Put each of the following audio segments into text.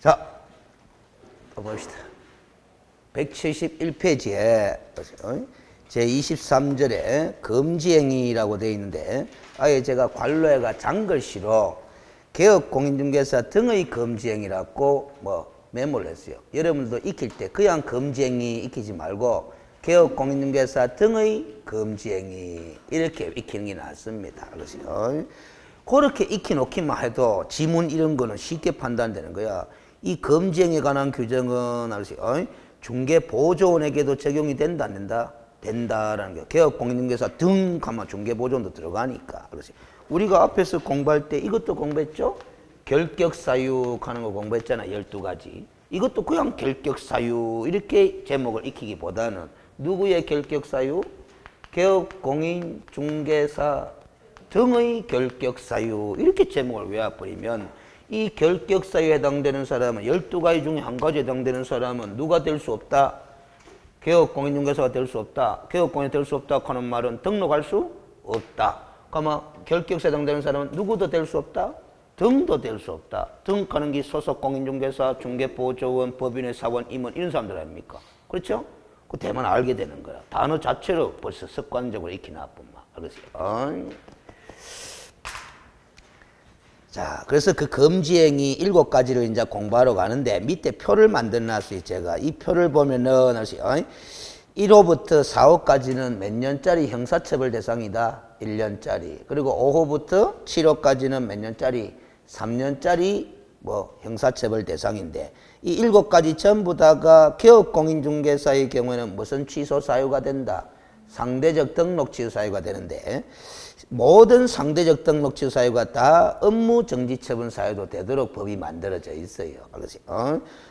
자, 또 봅시다. 171페이지에 제23절에 금지행위라고 되어 있는데 아예 제가 관로에가 장글씨로 개업공인중개사 등의 금지행위라고 메모를 했어요. 여러분들도 익힐 때 그냥 금지행위 익히지 말고 개업공인중개사 등의 금지행위 이렇게 익히는 게 낫습니다. 그렇죠? 그렇게 익혀놓기만 해도 지문 이런 거는 쉽게 판단되는 거야. 이 금지행위에 관한 규정은 중개보조원에게도 적용이 된다 안 된다? 된다라는 거예요. 개업공인중개사 등 하면 중개보조원도 들어가니까. 그렇지. 우리가 앞에서 공부할 때 이것도 공부했죠? 결격사유 하는 거 공부했잖아. 12가지. 이것도 그냥 결격사유 이렇게 제목을 익히기보다는 누구의 결격사유? 개업공인중개사 등의 결격사유 이렇게 제목을 외워버리면 이 결격사유에 해당되는 사람은 12가지 중에 한 가지에 해당되는 사람은 누가 될 수 없다? 개업공인중개사가 될 수 없다. 개업공인이 될 수 없다 하는 말은 등록할 수 없다. 그러면 결격사에 해당되는 사람은 누구도 될 수 없다? 등도 될 수 없다. 등 하는 게 소속공인중개사, 중개보조원, 법인의 사원, 임원 이런 사람들 아닙니까? 그렇죠? 그 대만 알게 되는 거야. 단어 자체로 벌써 습관적으로 익히나뿐만. 알겠어요? 자, 그래서 그 금지행위 7가지를 이제 공부하러 가는데 밑에 표를 만들어 놨어요. 제가 이 표를 보면은 1호부터 4호까지는 몇 년짜리 형사처벌 대상이다. 1년짜리. 그리고 5호부터 7호까지는 몇 년짜리? 3년짜리 형사처벌 대상인데 이 7가지 전부 다가 개업공인중개사의 경우에는 무슨 취소 사유가 된다? 상대적 등록 취소 사유가 되는데 모든 상대적 등록 취소 사유가 다 업무 정지 처분 사유도 되도록 법이 만들어져 있어요.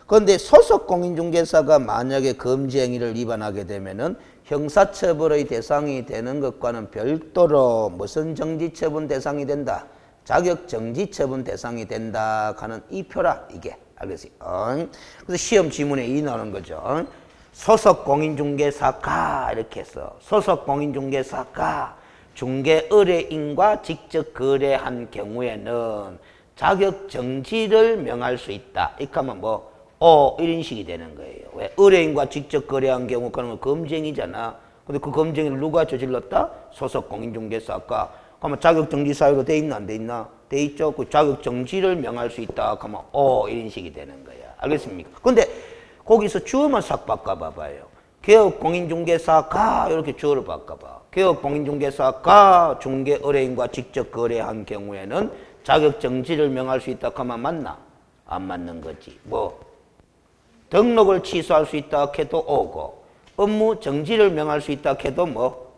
그런데 소속 공인중개사가 만약에 금지 행위를 위반하게 되면은 형사처벌의 대상이 되는 것과는 별도로 무슨 정지 처분 대상이 된다? 자격 정지 처분 대상이 된다 하는 이 표라 이게. 알겠어요? 그래서 시험 지문에 이 나오는 거죠. 소속 공인중개사가 이렇게 해서 소속 공인중개사가 중개 의뢰인과 직접 거래한 경우에는 자격 정지를 명할 수 있다. 이렇게 하면 이런 식이 되는 거예요. 왜? 의뢰인과 직접 거래한 경우 그러면 금지행위잖아. 근데 그 금지행위를 누가 저질렀다? 소속 공인중개사가. 그러면 자격 정지 사유로 돼 있나 안 돼 있나? 돼 있죠. 그 자격 정지를 명할 수 있다. 그러면 이런 식이 되는 거야. 알겠습니까? 근데 거기서 주어만 싹 바꿔봐봐요. 개업공인중개사가 이렇게 주어를 바꿔봐. 개업공인중개사가 중개 의뢰인과 직접 거래한 경우에는 자격 정지를 명할 수 있다 하면 맞나? 안 맞는 거지. 등록을 취소할 수 있다 해도 오고 업무 정지를 명할 수 있다 해도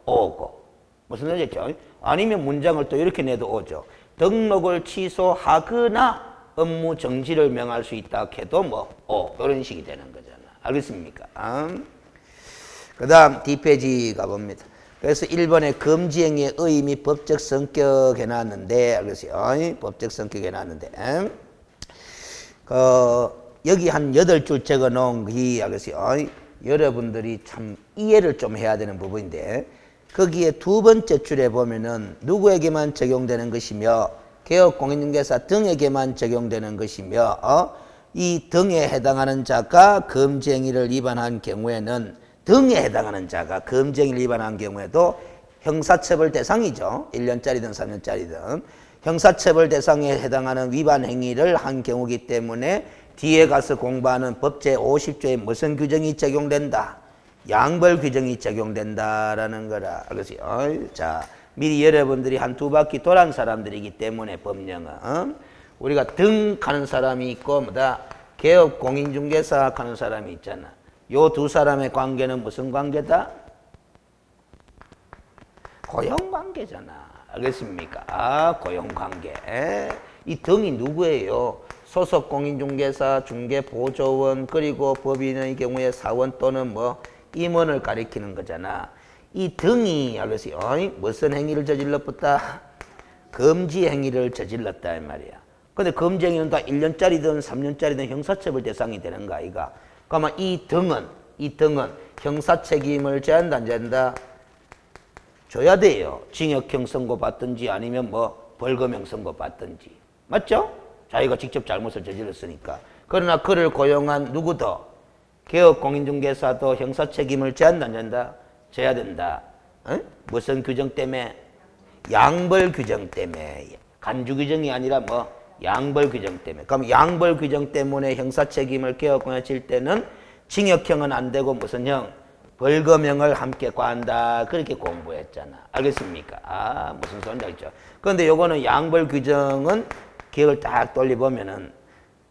오고 무슨 뜻이죠? 아니면 문장을 또 이렇게 내도 오죠. 등록을 취소하거나 업무 정지를 명할 수 있다 해도 이런 식이 되는 거잖아. 알겠습니까? 그 다음 뒷페이지 가봅니다. 그래서 1번에 금지행위의 의미 법적 성격 해놨는데, 알겠어요? 법적 성격 해놨는데, 여기 한 8줄 적어 놓은 게, 알겠어요? 여러분들이 참 이해를 좀 해야 되는 부분인데, 거기에 두 번째 줄에 보면은 누구에게만 적용되는 것이며, 개업공인중개사 등에게만 적용되는 것이며, 이 등에 해당하는 자가 금지행위를 위반한 경우에는 등에 해당하는 자가 금지행위를 위반한 경우에도 형사처벌 대상이죠. 1년짜리든 3년짜리든. 형사처벌 대상에 해당하는 위반 행위를 한 경우이기 때문에 뒤에 가서 공부하는 법 제50조에 무슨 규정이 적용된다? 양벌 규정이 적용된다라는 거라. 알겠어요? 자, 미리 여러분들이 한 두 바퀴 돌아온 사람들이기 때문에 법령은 우리가 등 가는 사람이 있고 개업 공인중개사 가는 사람이 있잖아. 요 두 사람의 관계는 무슨 관계다? 고용관계잖아. 알겠습니까? 고용관계. 이 등이 누구예요? 소속 공인중개사, 중개보조원, 그리고 법인의 경우에 사원 또는 임원을 가리키는 거잖아. 이 등이 알겠어요? 무슨 행위를 저질렀다? 금지 행위를 저질렀다 이 말이야. 근데 금지 행위는 다 1년짜리든 3년짜리든 형사처벌 대상이 되는 거 아이가? 그러면 이 등은 형사 책임을 져야 한다 안 져야 한다? 줘야 돼요. 징역형 선고 받든지 아니면 벌금형 선고 받든지. 맞죠? 자기가 직접 잘못을 저질렀으니까. 그러나 그를 고용한 누구도 개업공인중개사도 형사책임을 져야 된다. 져야 된다. 어? 무슨 규정 때문에? 양벌 규정 때문에. 간주 규정이 아니라 뭐 양벌 규정 때문에. 그럼 양벌 규정 때문에 형사책임을 개업공인에 질 때는 징역형은 안 되고 무슨 형? 벌금형을 함께 과한다. 그렇게 공부했잖아. 알겠습니까? 아, 무슨 소리인지 알죠? 그런데 요거는 양벌 규정은 기억을 딱 돌려보면은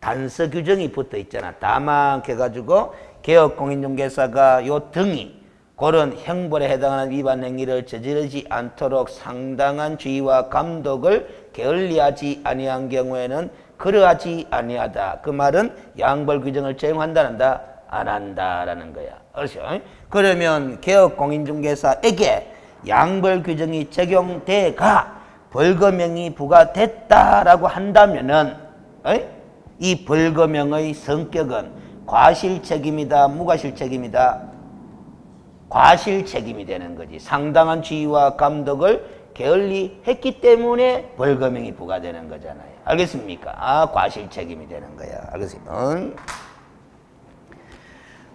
단서 규정이 붙어 있잖아. 다만 해가지고 개업공인중개사가 요 등이 그런 형벌에 해당하는 위반 행위를 저지르지 않도록 상당한 주의와 감독을 게을리하지 아니한 경우에는 그러하지 아니하다. 그 말은 양벌 규정을 적용한다는다. 안 한다라는 거야. 그렇죠? 그러면 개업공인중개사에게 양벌 규정이 적용돼가 벌금형이 부과됐다라고 한다면은 이 벌금형의 성격은 과실책임이다, 무과실책임이다. 과실책임이 되는 거지. 상당한 주의와 감독을 게을리 했기 때문에 벌금형이 부과되는 거잖아요. 알겠습니까? 아, 과실책임이 되는 거야. 알겠어요?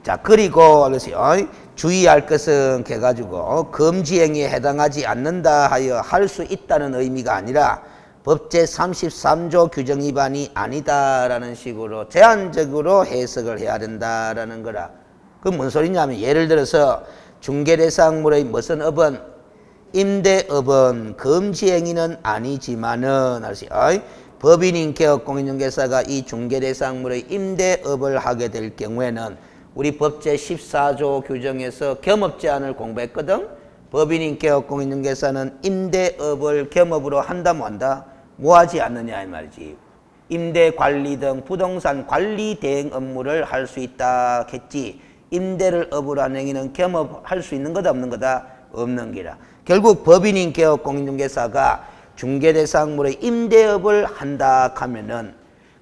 자, 그리고 알겠어요? 주의할 것은 해가지고 금지행위에 해당하지 않는다 하여 할 수 있다는 의미가 아니라 법제 33조 규정 위반이 아니다라는 식으로 제한적으로 해석을 해야 된다라는 거라. 그 뭔 소리냐면 예를 들어서 중개대상물의 무슨 업은 임대업은 금지행위는 아니지만은 알았어요? 법인인 개업공인중개사가 이 중개대상물의 임대업을 하게 될 경우에는 우리 법제 14조 규정에서 겸업 제한을 공부했거든. 법인인 개업공인중개사는 임대업을 겸업으로 한다 뭐 한다? 뭐 하지 않느냐 이 말이지. 임대관리 등 부동산 관리 대행 업무를 할 수 있다 했지. 임대를 업으로 하는 행위는 겸업할 수 있는 거다 없는 거다? 없는 기라. 결국 법인인 개업공인중개사가 중개대상물의 임대업을 한다 하면은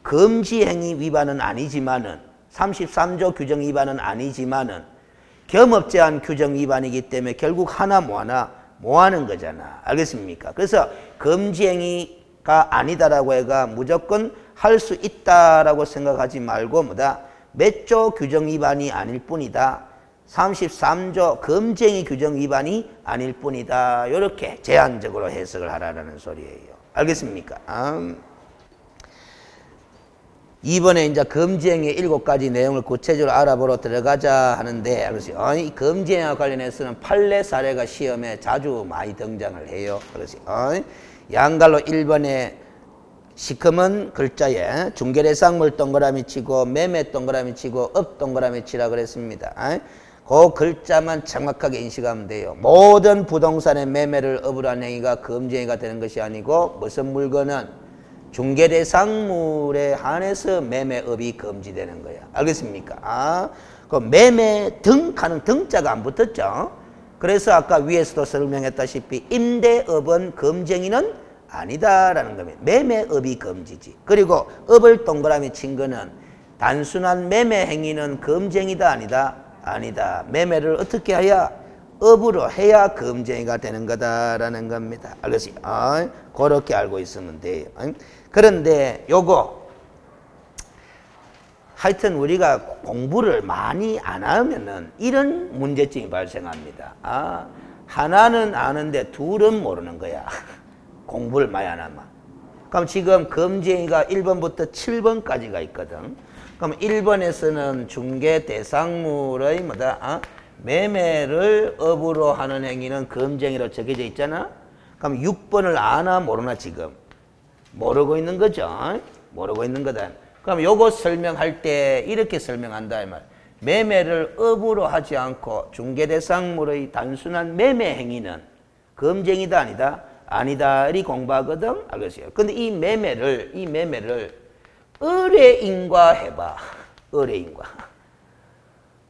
금지행위 위반은 아니지만은 33조 규정 위반은 아니지만은 겸업제한 규정 위반이기 때문에 결국 하나 뭐 하는 거잖아. 알겠습니까? 그래서 금지행위가 아니다라고 해가 무조건 할 수 있다라고 생각하지 말고 뭐다? 몇 조 규정 위반이 아닐 뿐이다. 33조 금지행위 규정 위반이 아닐 뿐이다. 이렇게 제한적으로 해석을 하라는 소리예요. 알겠습니까? 이번에 이제 금지행위 7가지 내용을 구체적으로 알아보러 들어가자 하는데, 그래서 이 금지행위와 관련해서는 판례 사례가 시험에 자주 많이 등장을 해요. 그래서 양갈로 1번에 시커먼 글자에 중개대상물 동그라미 치고 매매 동그라미 치고 업 동그라미 치라 그랬습니다. 그 글자만 정확하게 인식하면 돼요. 모든 부동산의 매매를 업으로 한 행위가 금지행위가 되는 것이 아니고 무슨 물건은 중개대상물에 한해서 매매업이 금지되는 거야. 알겠습니까? 그 매매 등 하는 등자가 안 붙었죠. 그래서 아까 위에서도 설명했다시피 임대업은 금지행위는 아니다라는 겁니다. 매매업이 금지지. 그리고 업을 동그라미 친 거는 단순한 매매 행위는 금지행위다 아니다? 아니다. 매매를 어떻게 해야? 업으로 해야 금지행위가 되는 거다라는 겁니다. 알겠어요? 그렇게 알고 있으면 돼요. 그런데 요거 하여튼 우리가 공부를 많이 안 하면은 이런 문제점이 발생합니다. 하나는 아는데 둘은 모르는 거야. 공부를 많이 안 하면. 그럼 지금 금지행위가 1번부터 7번까지가 있거든. 그럼 1번에서는 중개대상물의 뭐다? 매매를 업으로 하는 행위는 금지행위로 적혀져 있잖아. 그럼 6번을 아나 모르나 지금? 모르고 있는 거죠. 모르고 있는 거다. 그럼 요거 설명할 때 이렇게 설명한다 이 말. 매매를 업으로 하지 않고 중개대상물의 단순한 매매 행위는 금지행위다 아니다? 아니다. 이 공부하거든. 알겠어요. 근데 이 매매를 의뢰인과 해봐.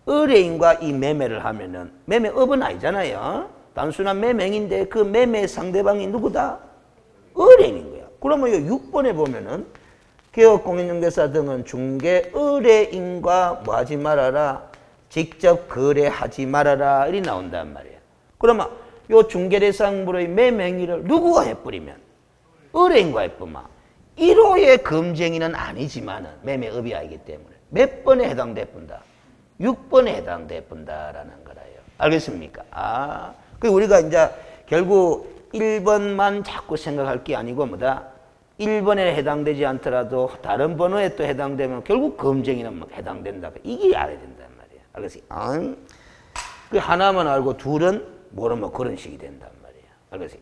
의뢰인과 이 매매를 하면은 매매업은 아니잖아요. 단순한 매매행위인데 그 매매 상대방이 누구다? 의뢰인인 거야. 그러면 이 6번에 보면은 개업공인중개사 등은 중개 의뢰인과 뭐 하지 말아라? 직접 거래하지 말아라. 이리 나온단 말이야. 그러면 요 중개대상물의 매매행위를 누구가 해버리면? 의뢰인과 해버리면 1호의 금쟁이는 아니지만은 매매업이이기 때문에 몇 번에 해당돼 본다? 6번에 해당돼 본다라는 거라요. 알겠습니까? 아, 그 우리가 이제 결국 1번만 자꾸 생각할 게 아니고 뭐다? 1번에 해당되지 않더라도 다른 번호에 또 해당되면 결국 금쟁이는 해당된다. 이게 알아야 된단 말이야. 알겠지? 그 하나만 알고 둘은 모르면 그런 식이 된단 말이야. 알겠지?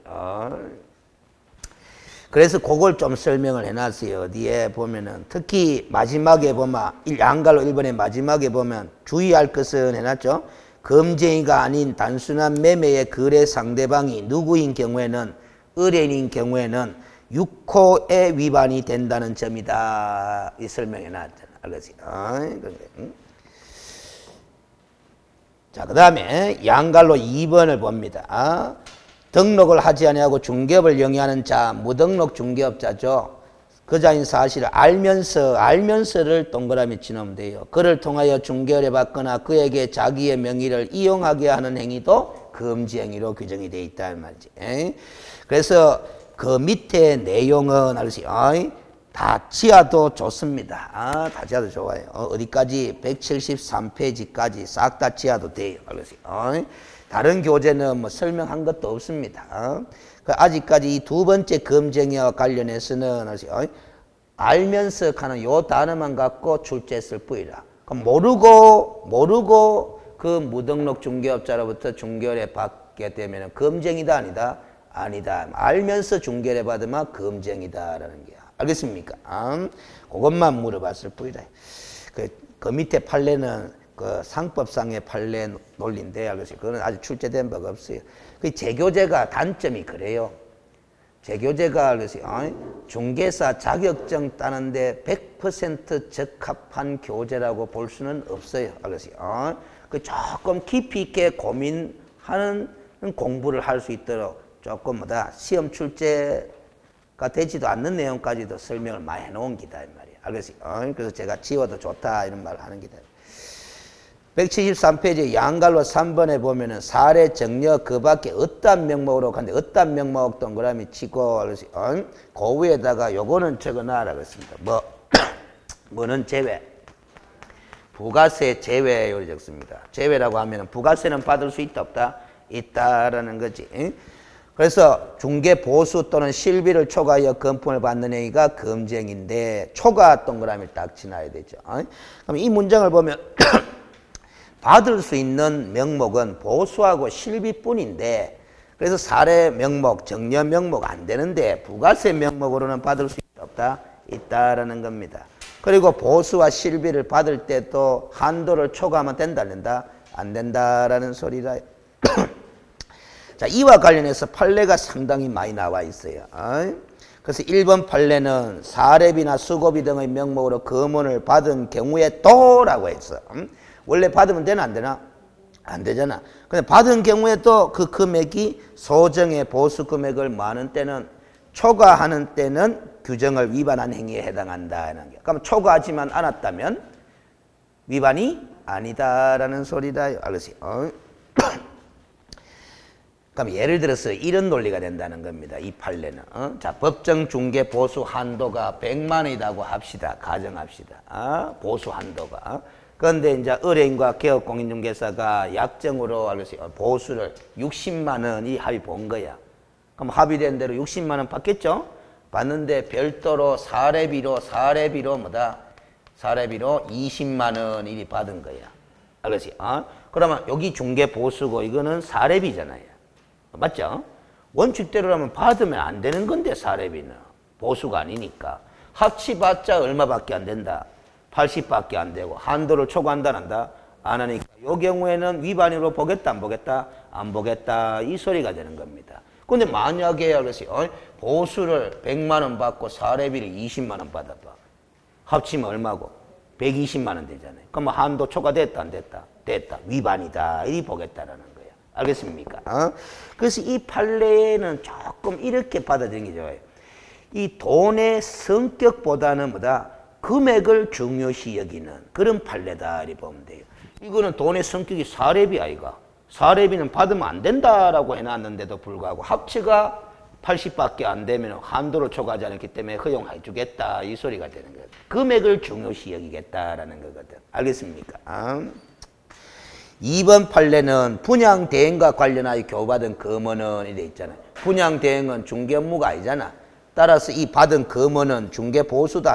그래서 그걸 좀 설명을 해놨어요. 어디에 보면은 특히 마지막에 보면 양갈로 1번의 마지막에 보면 주의할 것은 해놨죠. 금쟁이가 아닌 단순한 매매의 거래 상대방이 누구인 경우에는 의뢰인인 경우에는 6호에 위반이 된다는 점이다. 이 설명해 놨잖아. 알겠지? 자, 그 다음에 양갈로 2번을 봅니다. 등록을 하지 아니하고 중개업을 영위하는 자, 무등록 중개업자죠. 그 자인 사실을 알면서를 동그라미 치놓으면 돼요. 그를 통하여 중개를 받거나 그에게 자기의 명의를 이용하게 하는 행위도 금지 행위로 규정이 되어 있다는 말이지. 그래서 그 밑에 내용은 다 지하도 좋습니다. 다 지하도 좋아요. 어디까지? 173페이지까지 싹 다 지하도 돼요. 다른 교재는 뭐 설명한 것도 없습니다. 아직까지 이 두 번째 금쟁이와 관련해서는 알면서 하는 요 단어만 갖고 출제했을 뿐이라. 그럼 모르고 그 무등록 중개업자로부터 중개를 받게 되면 금쟁이다 아니다? 아니다. 알면서 중개를 받으면 금쟁이다라는 게. 알겠습니까? 그것만 물어봤을 뿐이다. 그 밑에 판례는 그 상법상의 판례 논리인데, 그거는 아직 출제된 바가 없어요. 그 제교재가 단점이 그래요. 제교재가 중개사 자격증 따는데 100% 적합한 교재라고 볼 수는 없어요. 그 조금 깊이 있게 고민하는 공부를 할 수 있도록 조금 시험 출제가 되지도 않는 내용까지도 설명을 많이 해놓은 기다 이 말이에요. 알겠어요? 그래서 제가 지워도 좋다 이런 말을 하는 기다. 173페이지 양갈로 3번에 보면은 사례 정려 그 밖에 어떤 명목으로 가는데 어떤 명목 동그라미 치고 그 위에다가 요거는 적어놔라고 했습니다. 뭐는 제외. 부가세 제외 요리 적습니다. 제외라고 하면은 부가세는 받을 수 있다 없다? 있다라는 거지. 그래서 중개 보수 또는 실비를 초과하여 금품을 받는 행위가 금쟁인데 초과 동그라미를 딱 지나야 되죠. 그럼 이 문장을 보면 받을 수 있는 명목은 보수하고 실비뿐인데 그래서 사례 명목, 정려 명목 안 되는데 부가세 명목으로는 받을 수 있다 없다? 있다라는 겁니다. 그리고 보수와 실비를 받을 때도 한도를 초과하면 된다 안 된다? 안 된다라는 소리라. 자, 이와 관련해서 판례가 상당히 많이 나와 있어요. 그래서 1번 판례는 사례비나 수고비 등의 명목으로 금원을 받은 경우에 또라고 했어. 원래 받으면 되나 안 되나? 안 되잖아. 근데 받은 경우에 또 그 금액이 소정의 보수 금액을 많은 때는 초과하는 때는 규정을 위반한 행위에 해당한다는 게. 그럼 초과하지만 않았다면 위반이 아니다라는 소리다. 알겠어요? 그럼 예를 들어서 이런 논리가 된다는 겁니다. 이 판례는. 자, 법정 중개 보수 한도가 100만 원이라고 합시다. 가정합시다. 보수 한도가. 그런데 이제 의뢰인과 개업공인중개사가 약정으로 보수를 60만 원이 합의 본 거야. 그럼 합의된 대로 60만 원 받겠죠? 받는데 별도로 사례비로 사례비로 20만 원 이리 받은 거야. 알겠지? 그러면 여기 중개 보수고 이거는 사례비잖아요. 맞죠? 원칙대로라면 받으면 안 되는 건데 사례비는 보수가 아니니까 합치봤자 얼마밖에 안 된다. 80밖에 안 되고 한도를 초과한다 한다 안 하니까 이 경우에는 위반으로 보겠다 안 보겠다 안 보겠다 이 소리가 되는 겁니다. 근데 만약에 보수를 100만 원 받고 사례비를 20만 원 받아봐. 합치면 얼마고? 120만 원 되잖아요. 그럼 한도 초과됐다 안 됐다? 됐다. 위반이다. 이 보겠다라는 거예요. 알겠습니까? 그래서 이 판례는 조금 이렇게 받아들이는 게 좋아요. 이 돈의 성격보다는 금액을 중요시 여기는 그런 판례다 이렇게 보면 돼요. 이거는 돈의 성격이 사례비 아이가. 사례비는 받으면 안 된다라고 해놨는데도 불구하고 합치가 80밖에 안 되면 한도를 초과하지 않았기 때문에 허용해 주겠다 이 소리가 되는 거예요. 금액을 중요시 여기겠다라는 거거든. 알겠습니까? 2번 판례는 분양대행과 관련하여 교부받은 금원은 이래 있잖아요. 분양대행은 중개 업무가 아니잖아. 따라서 이 받은 금원은 중개 보수도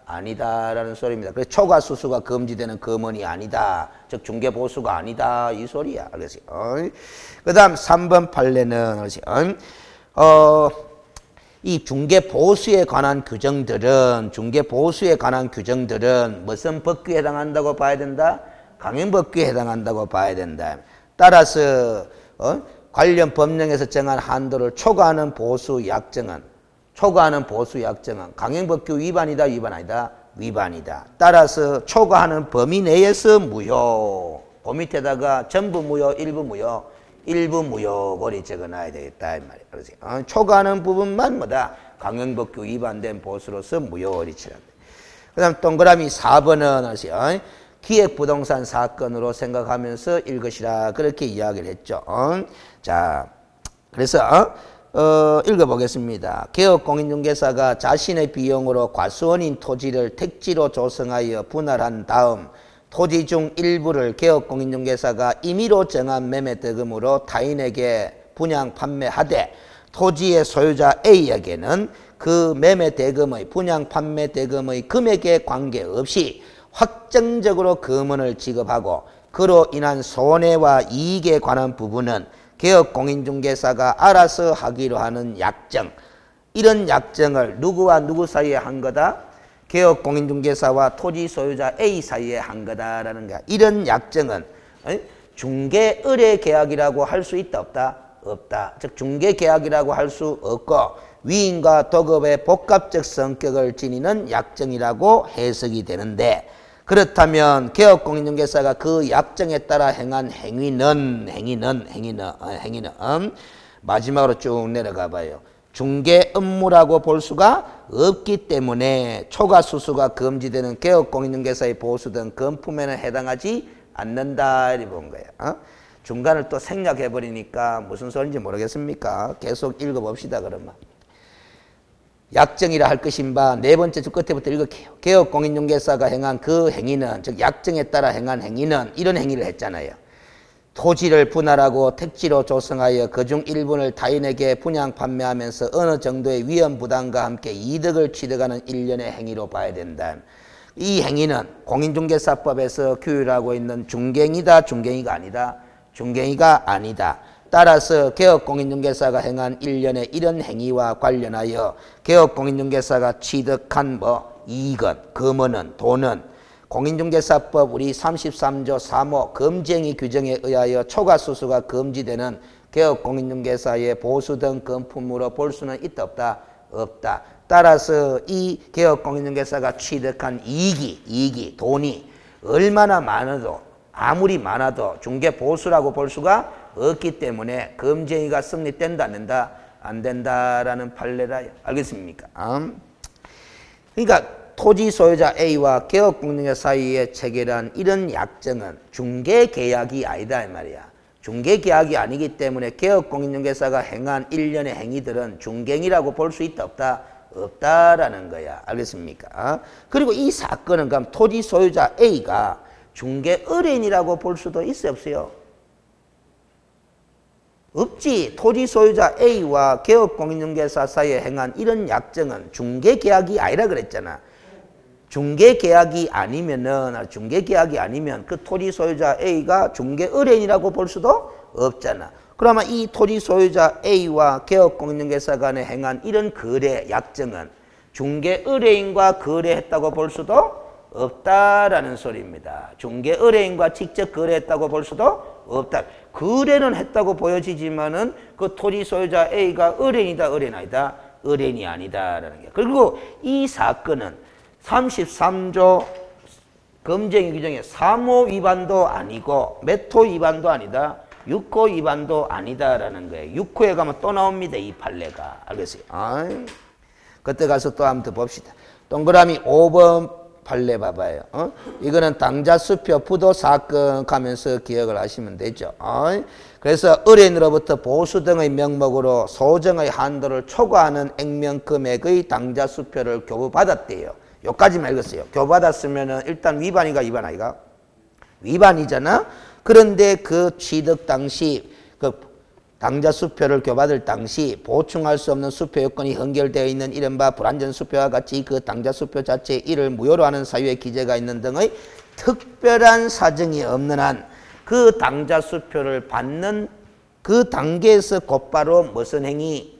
아니다라는 소리입니다. 그래서 초과수수가 금지되는 금원이 아니다. 즉 중개 보수가 아니다 이 소리야. 알겠어요? 그 다음 3번 판례는 이 중개 보수에 관한 규정들은 무슨 법규에 해당한다고 봐야 된다? 강행법규에 해당한다고 봐야 된다. 따라서 관련 법령에서 정한 한도를 초과하는 보수 약정은 강행법규 위반이다 아니다? 위반이다. 따라서 초과하는 범위 내에서 무효. 그 밑에다가 전부 무효, 일부 무효, 일부 무효를 적어놔야 되겠다 이 말이에요. 그래서 초과하는 부분만 뭐다? 강행법규 위반된 보수로서 무효를 칠한다. 그 다음 동그라미 4번은 기획부동산 사건으로 생각하면서 읽으시라 그렇게 이야기를 했죠. 자, 그래서 읽어보겠습니다. 개업공인중개사가 자신의 비용으로 과수원인 토지를 택지로 조성하여 분할한 다음 토지 중 일부를 개업공인중개사가 임의로 정한 매매대금으로 타인에게 분양 판매하되 토지의 소유자 A에게는 그 매매대금의 분양 판매대금의 금액에 관계없이 확정적으로 금원을 지급하고 그로 인한 손해와 이익에 관한 부분은 개업공인중개사가 알아서 하기로 하는 약정, 이런 약정을 누구와 누구 사이에 한 거다? 개업공인중개사와 토지 소유자 A 사이에 한 거다라는 거야. 이런 약정은 중개의뢰계약이라고 할 수 있다 없다? 없다. 즉 중개계약이라고 할 수 없고 위임과 도급의 복합적 성격을 지니는 약정이라고 해석이 되는데, 그렇다면 개업공인중개사가 그 약정에 따라 행한 행위는 마지막으로 쭉 내려가 봐요. 중개 업무라고 볼 수가 없기 때문에 초과수수가 금지되는 개업공인중개사의 보수 등 금품에는 해당하지 않는다 이렇게 본 거예요. 중간을 또 생략해버리니까 무슨 소리인지 모르겠습니까? 계속 읽어봅시다 그러면. 약정이라 할 것인 바 네 번째 줄 끝에부터 읽을게요. 개업공인중개사가 행한 그 행위는, 즉 약정에 따라 행한 행위는 이런 행위를 했잖아요. 토지를 분할하고 택지로 조성하여 그중 일부를 타인에게 분양 판매하면서 어느 정도의 위험 부담과 함께 이득을 취득하는 일련의 행위로 봐야 된다. 이 행위는 공인중개사법에서 규율하고 있는 중개행위다, 중개행위가 아니다? 중개행위가 아니다. 따라서 개업공인중개사가 행한 일련의 이런 행위와 관련하여 개업공인중개사가 취득한 이익은, 금원은, 돈은 공인중개사법 우리 33조 3호 금지행위 규정에 의하여 초과수수가 금지되는 개업공인중개사의 보수 등 금품으로 볼 수는 있다 없다? 없다. 따라서 이 개업공인중개사가 취득한 이익이 돈이 얼마나 많아도, 아무리 많아도 중개보수라고 볼 수가 없기 때문에 금지행위가 성립된다 안 된다? 안 된다라는 판례라. 알겠습니까? 그러니까 토지 소유자 A와 개업공인중개사 사이에 체결한 이런 약정은 중개계약이 아니다 이 말이야. 중개계약이 아니기 때문에 개업공인중개사가 행한 일련의 행위들은 중개행위라고 볼 수 있다 없다? 없다라는 거야. 알겠습니까? 그리고 이 사건은 그럼 토지 소유자 A가 중개의뢰인이라고 볼 수도 있어요 없어요? 없지. 토지 소유자 A와 개업공인중개사 사이에 행한 이런 약정은 중개계약이 아니라 그랬잖아. 중개계약이 아니면 그 토지 소유자 A가 중개의뢰인이라고 볼 수도 없잖아. 그러면 이 토지 소유자 A와 개업공인중개사 간에 행한 이런 거래 약정은 중개의뢰인과 거래했다고 볼 수도 없다라는 소리입니다. 중개의뢰인과 직접 거래했다고 볼 수도 없다. 거래는 했다고 보여지지만은 그 토지 소유자 A가 의뢰인이다, 의뢰인 아니다? 의뢰인이 아니다라는 게. 그리고 이 사건은 33조 금지행위 규정에 3호 위반도 아니고 몇 호 위반도 아니다? 6호 위반도 아니다라는 거예요. 6호에 가면 또 나옵니다. 이 판례가. 알겠어요? 그때 가서 또 한번 더 봅시다. 동그라미 5번 판례 봐봐요. 이거는 당자수표 부도 사건 가면서 기억을 하시면 되죠. 그래서 의뢰인으로부터 보수 등의 명목으로 소정의 한도를 초과하는 액면 금액의 당자수표를 교부받았대요. 요까지만 읽었어요. 교부받았으면 일단 위반이가 위반 아이가? 위반이잖아. 그런데 그 취득 당시 그 당자 수표를 교부받을 당시 보충할 수 없는 수표 요건이 헌결되어 있는 이른바 불완전 수표와 같이 그 당자 수표 자체에 이를 무효로 하는 사유의 기재가 있는 등의 특별한 사정이 없는 한 그 당자 수표를 받는 그 단계에서 곧바로 무슨 행위?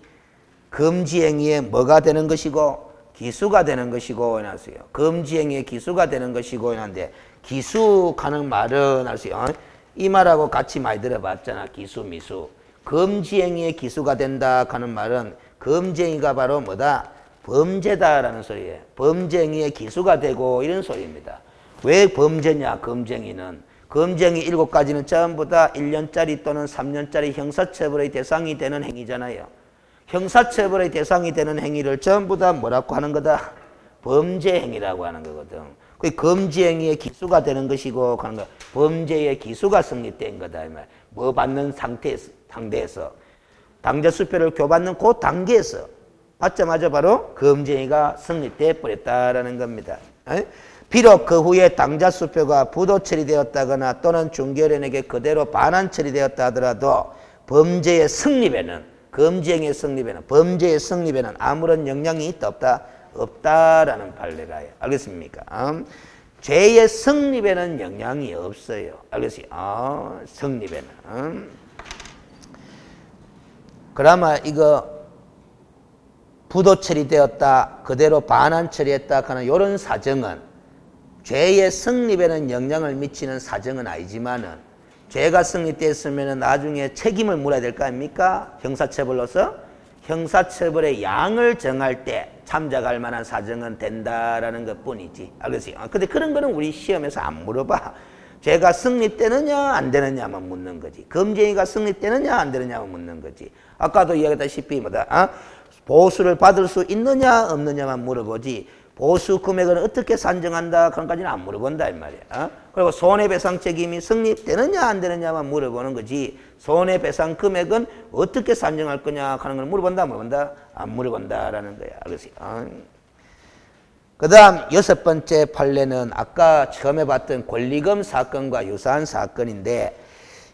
금지 행위에 뭐가 되는 것이고 기수가 되는 것이고 해놨어요. 금지 행위에 기수가 되는 것이고 해놨는데 기수하는 말은 알았어요. 이 말하고 같이 많이 들어봤잖아. 기수 미수. 금지행위의 기수가 된다 하는 말은 금지행위가 바로 뭐다? 범죄다라는 소리예요. 범죄행위의 기수가 되고 이런 소리입니다. 왜 범죄냐? 금지행위는. 금지행위 7가지는 전부 다 1년짜리 또는 3년짜리 형사처벌의 대상이 되는 행위잖아요. 형사처벌의 대상이 되는 행위를 전부 다 뭐라고 하는 거다? 범죄행위라고 하는 거거든. 그 금지행위의 기수가 되는 것이고 하는 거. 범죄의 기수가 성립된 거다. 이 말. 뭐 받는 상태에서 당자수표를 교받는 그 단계에서 받자마자 바로 금지행위가 성립돼 버렸다라는 겁니다. 비록 그 후에 당자수표가 부도 처리되었다거나 또는 중개인에게 그대로 반환 처리되었다 하더라도 범죄의 성립에는 금지행위의 성립에는 범죄의 성립에는 아무런 영향이 있다 없다? 없다라는 판례가요. 알겠습니까? 죄의 성립에는 영향이 없어요. 알겠어요? 성립에는. 그러면 이거 부도 처리되었다, 그대로 반환 처리했다 하는 이런 사정은 죄의 성립에는 영향을 미치는 사정은 아니지만은 죄가 성립됐으면 나중에 책임을 물어야 될 거 아닙니까? 형사처벌로서 형사처벌의 양을 정할 때 참작할 만한 사정은 된다라는 것 뿐이지. 알겠어요? 근데 그런 거는 우리 시험에서 안 물어봐. 죄가 성립되느냐 안 되느냐만 묻는 거지. 금지행위가 성립되느냐 안 되느냐만 묻는 거지. 아까도 이야기했다시피 뭐다? 보수를 받을 수 있느냐 없느냐만 물어보지. 보수 금액은 어떻게 산정한다 그런 까지는 안 물어본다 이 말이야. 그리고 손해배상 책임이 성립되느냐 안 되느냐만 물어보는 거지. 손해배상 금액은 어떻게 산정할 거냐 하는 걸 물어본다 안 물어본다? 안 물어본다라는 거야. 알겠어요? 그 다음 6번째 판례는 아까 처음에 봤던 권리금 사건과 유사한 사건인데,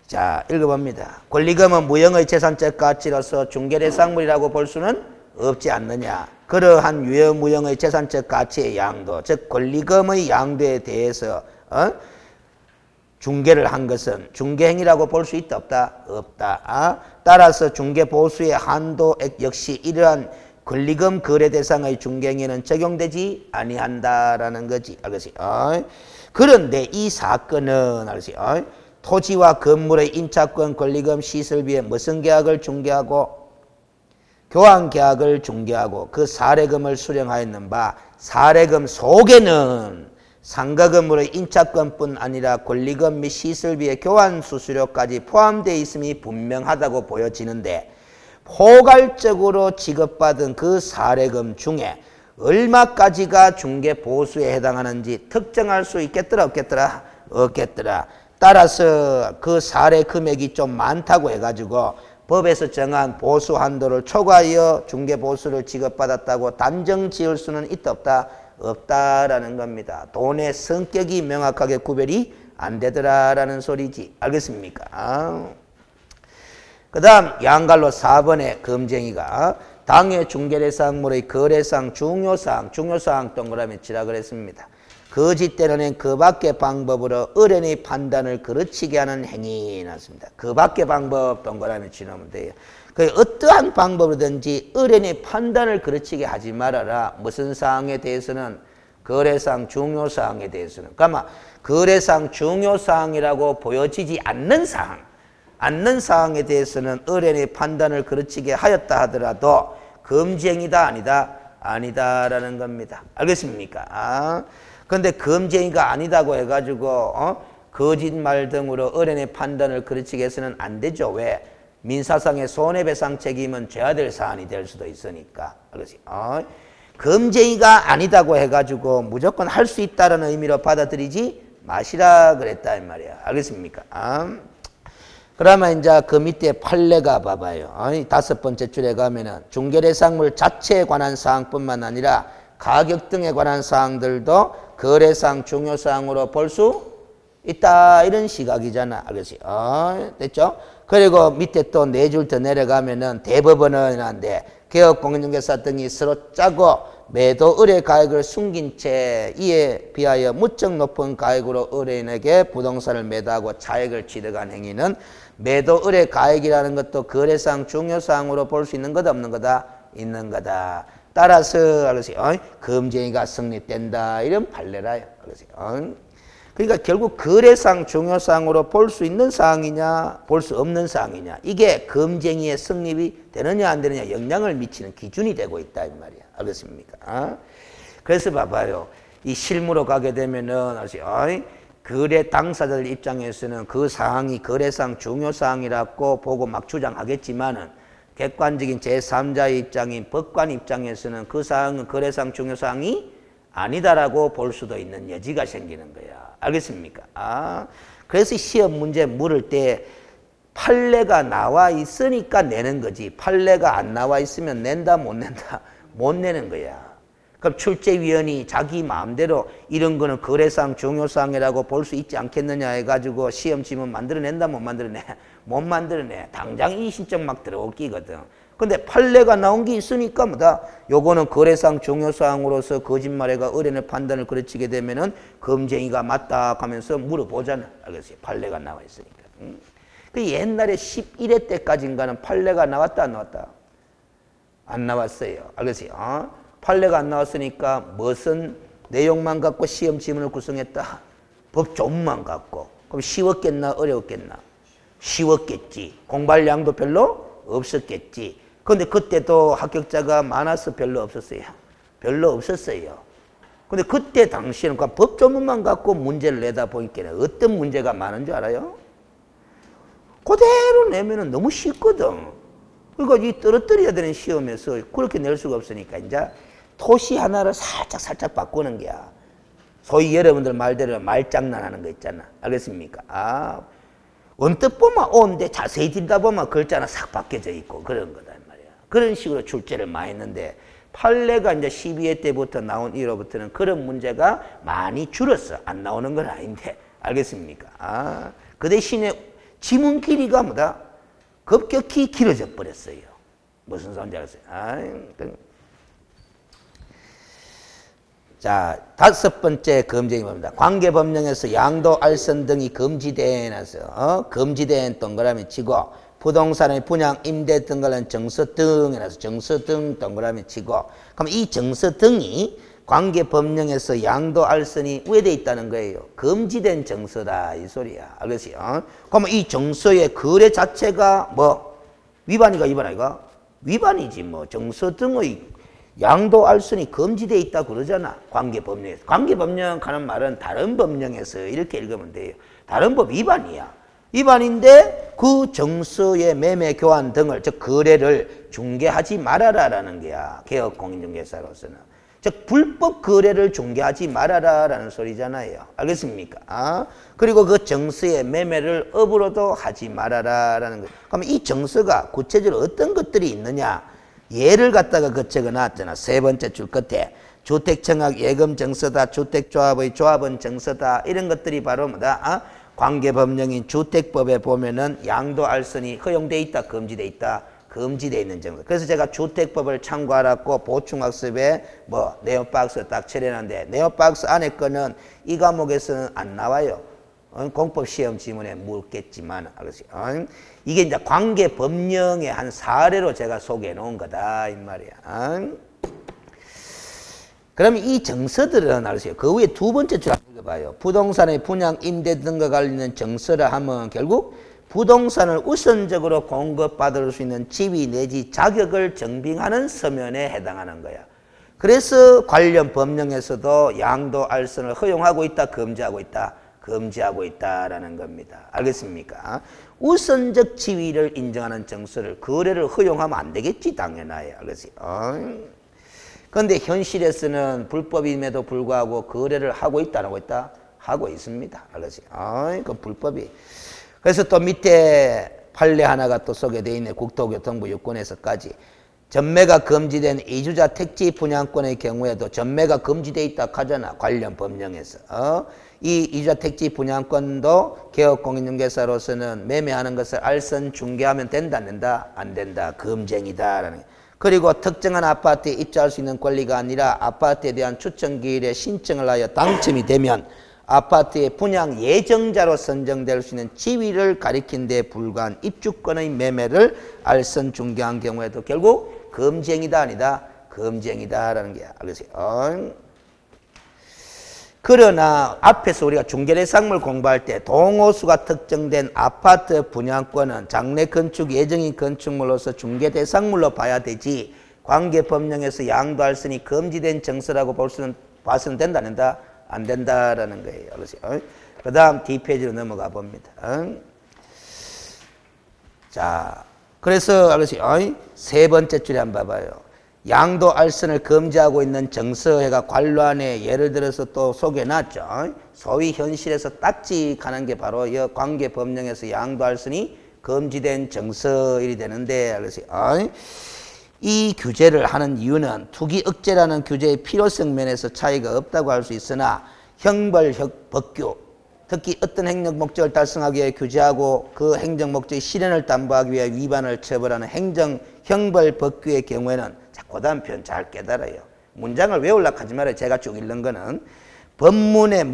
자 읽어봅니다. 권리금은 무형의 재산적 가치로서 중개대상물이라고 볼 수는 없지 않느냐. 그러한 유형무형의 재산적 가치의 양도, 즉 권리금의 양도에 대해서 중개를 한 것은 중개행위라고 볼 수 있다 없다? 없다. 따라서 중개보수의 한도액 역시 이러한 권리금 거래 대상의 중개행위는 적용되지 아니한다라는 거지. 알겠어요? 그런데 이 사건은 알겠어요? 토지와 건물의 임차권 권리금 시설비에 무슨 계약을 중개하고 교환계약을 중개하고 그 사례금을 수령하였는 바 사례금 속에는 상가건물의 임차권뿐 아니라 권리금 및 시설비의 교환 수수료까지 포함되어 있음이 분명하다고 보여지는데 포괄적으로 지급받은 그 사례금 중에 얼마까지가 중개보수에 해당하는지 특정할 수 있겠더라 없겠더라? 없겠더라. 따라서 그 사례 금액이 좀 많다고 해가지고 법에서 정한 보수 한도를 초과하여 중개보수를 지급받았다고 단정 지을 수는 있다 없다? 없다라는 겁니다. 돈의 성격이 명확하게 구별이 안 되더라라는 소리지. 알겠습니까? 그 다음 양갈로 4번의 금쟁이가 당해 중개대상물의 거래상 중요사항 동그라미 치라 그랬습니다. 거짓되는 그 밖의 방법으로 의뢰인의 판단을 그르치게 하는 행위 났습니다. 그 밖의 방법 동그라미 치면 돼요. 그 어떠한 방법이든지 의뢰인의 판단을 그르치게 하지 말아라. 무슨 사항에 대해서는? 거래상 중요사항에 대해서는. 그러면 거래상 중요사항이라고 보여지지 않는 사항에 대해서는 의뢰인의 판단을 그르치게 하였다 하더라도 금지행위다 아니다? 아니다라는 겁니다. 알겠습니까? 그런데 금지행위가 아니다고 해가지고 거짓말 등으로 의뢰인의 판단을 그르치게 해서는 안 되죠. 왜? 민사상의 손해배상 책임은 져야 될 사안이 될 수도 있으니까. 알겠어요? 금쟁이가 아니다고 해가지고 무조건 할 수 있다는 의미로 받아들이지 마시라 그랬다 이 말이야. 알겠습니까? 그러면 이제 그 밑에 판례가 봐봐요. 다섯 번째 줄에 가면은 중개대상물 자체에 관한 사항뿐만 아니라 가격 등에 관한 사항들도 거래상 중요사항으로 볼 수 있다. 이런 시각이잖아. 알겠어요? 됐죠? 그리고 밑에 또 네 줄 더 내려가면은 대법원은 한데 개업공인중개사 등이 서로 짜고 매도 의뢰 가액을 숨긴 채 이에 비하여 무척 높은 가액으로 의뢰인에게 부동산을 매도하고 차익을 취득한 행위는 매도 의뢰 가액이라는 것도 거래상 중요사항으로 볼 수 있는 거다 없는 거다? 있는 거다. 따라서 알겠어요? 금쟁이가 성립된다. 이런 판례라요. 알겠어요? 그러니까 결국 거래상 중요사항으로 볼 수 있는 사항이냐 볼 수 없는 사항이냐 이게 금쟁이의 성립이 되느냐 안 되느냐 영향을 미치는 기준이 되고 있다 이 말이야. 알겠습니까? 그래서 봐봐요. 이 실무로 가게 되면은 아세요? 거래 당사자들 입장에서는 그 사항이 거래상 중요사항이라고 보고 막 주장하겠지만은 객관적인 제3자의 입장인 법관 입장에서는 그 사항은 거래상 중요사항이 아니다라고 볼 수도 있는 여지가 생기는 거야. 알겠습니까? 그래서 시험 문제 물을 때 판례가 나와 있으니까 내는 거지. 판례가 안 나와 있으면 낸다 못 낸다 못 내는 거야. 그럼 출제위원이 자기 마음대로 이런 거는 거래상 중요사항이라고 볼 수 있지 않겠느냐 해가지고 시험 지문 만들어낸다 못 만들어내? 못 만들어내. 당장 이 신청 막 들어올 끼거든. 근데 판례가 나온 게 있으니까 뭐다? 요거는 거래상 중요사항으로서 거짓말해가 의뢰인의 판단을 그르치게 되면은 금쟁이가 맞다 하면서 물어보잖아. 알겠어요? 판례가 나와 있으니까. 그 옛날에 11회 때까지인가는 판례가 나왔다 안 나왔다? 안 나왔어요. 알겠어요? 판례가 안 나왔으니까 무슨 내용만 갖고 시험 지문을 구성했다? 법조문만 갖고. 그럼 쉬웠겠나 어려웠겠나? 쉬웠겠지. 공부할 양도 별로 없었겠지. 근데 그때도 합격자가 많아서 별로 없었어요. 별로 없었어요. 근데 그때 당시에는 법조문만 갖고 문제를 내다 보니까 어떤 문제가 많은 줄 알아요? 그대로 내면은 너무 쉽거든. 그러니까 이 떨어뜨려야 되는 시험에서 그렇게 낼 수가 없으니까 이제 토시 하나를 살짝 바꾸는 게야. 소위 여러분들 말대로 말장난하는 거 있잖아. 알겠습니까? 언뜻 보면 온데 자세히 들다 보면 글자는 싹 바뀌어져 있고 그런 거다 말이야. 그런 식으로 출제를 많이 했는데 판례가 이제 12회 때부터 나온 이후로부터는 그런 문제가 많이 줄었어. 안 나오는 건 아닌데. 알겠습니까? 그 대신에 지문 길이가 뭐다? 급격히 길어져 버렸어요. 무슨 소리인지 알았어요? 자, 다섯 번째 금쟁이 뭡니다. 관계법령에서 양도, 알선 등이 금지되어서 금지된 동그라미 치고 부동산의 분양, 임대 등과는 정서 등이라서 정서 등 동그라미 치고 그럼 이 정서 등이 관계법령에서 양도, 알선이 우회되어 있다는 거예요. 금지된 정서다 이 소리야. 알겠어요? 그러면 이 정서의 거래 자체가 뭐 위반이가 위반이가? 위반이지 뭐. 정서 등의 양도, 알선이 금지되어 있다 그러잖아. 관계법령에서. 관계법령 하는 말은 다른 법령에서 이렇게 읽으면 돼요. 다른 법 위반이야. 위반인데 그 정서의 매매, 교환 등을 즉 거래를 중개하지 말아라라는 거야. 개업공인중개사로서는. 즉 불법 거래를 중개하지 말아라라는 소리잖아요. 알겠습니까? 그리고 그 정서의 매매를 업으로도 하지 말아라라는 거예요. 그럼 이 정서가 구체적으로 어떤 것들이 있느냐? 예를 갖다가 그 적어놨잖아. 세 번째 줄 끝에 주택청약 예금 정서다, 주택조합의 조합은 정서다 이런 것들이 바로 뭐다? 관계법령인 주택법에 보면은 양도, 알선이 허용돼 있다, 금지돼 있다. 금지되어 있는 정서. 그래서 제가 주택법을 참고하라고 보충학습에 뭐 네오박스 딱 칠해놨는데 네오박스 안에 거는 이 과목에서는 안 나와요. 공법 시험 지문에 묻겠지만 알겠어요? 이게 이제 관계법령의 한 사례로 제가 소개해 놓은 거다 이 말이야. 그러면 이 정서들은 알았어요. 그 위에 두 번째 줄 읽어봐요. 부동산의 분양, 임대 등과 관련된 정서라 하면 결국 부동산을 우선적으로 공급받을 수 있는 지위 내지 자격을 증빙하는 서면에 해당하는 거야. 그래서 관련 법령에서도 양도, 알선을 허용하고 있다, 금지하고 있다. 금지하고 있다라는 겁니다. 알겠습니까? 우선적 지위를 인정하는 정서를 거래를 허용하면 안 되겠지 당연하요. 알겠어요? 그런데 현실에서는 불법임에도 불구하고 거래를 하고 있다, 안 하고 있다? 하고 있습니다. 알겠지? 그 불법이. 그래서 또 밑에 판례 하나가 또 소개되어 있네. 국토교통부 유권에서까지. 전매가 금지된 이주자 택지 분양권의 경우에도 전매가 금지되어 있다 하잖아. 관련 법령에서. 이 이주자 택지 분양권도 개업공인중개사로서는 매매하는 것을 알선 중개하면 된다, 안 된다? 안 된다. 금쟁이다라는. 그리고 특정한 아파트에 입주할 수 있는 권리가 아니라 아파트에 대한 추천기일에 신청을 하여 당첨이 되면 아파트의 분양 예정자로 선정될 수 있는 지위를 가리킨 데 불과한 입주권의 매매를 알선 중개한 경우에도 결국 금지행위다, 아니다? 금지행위다라는 게 알겠어요. 그러나 앞에서 우리가 중개대상물 공부할 때 동호수가 특정된 아파트 분양권은 장래 건축 예정인 건축물로서 중개대상물로 봐야 되지 관계법령에서 양도할 수는 금지된 정서라고 봐서는 된다, 안 된다? 안 된다라는 거예요. 그 다음 D페이지로 넘어가 봅니다. 자, 그래서 세 번째 줄에 한번 봐봐요. 양도 알선을 금지하고 있는 정서회가 관로안에 예를 들어서 또 소개해놨죠. 소위 현실에서 딱지 가는 게 바로 이 관계법령에서 양도 알선이 금지된 정서일이 되는데, 이 규제를 하는 이유는 투기 억제라는 규제의 필요성 면에서 차이가 없다고 할 수 있으나 형벌 법규, 특히 어떤 행정 목적을 달성하기 위해 규제하고 그 행정 목적의 실현을 담보하기 위해 위반을 처벌하는 행정 형벌 법규의 경우에는 그 다음 표현 잘 깨달아요. 문장을 외우려고 하지 말아요. 제가 쭉 읽는 거는 법문에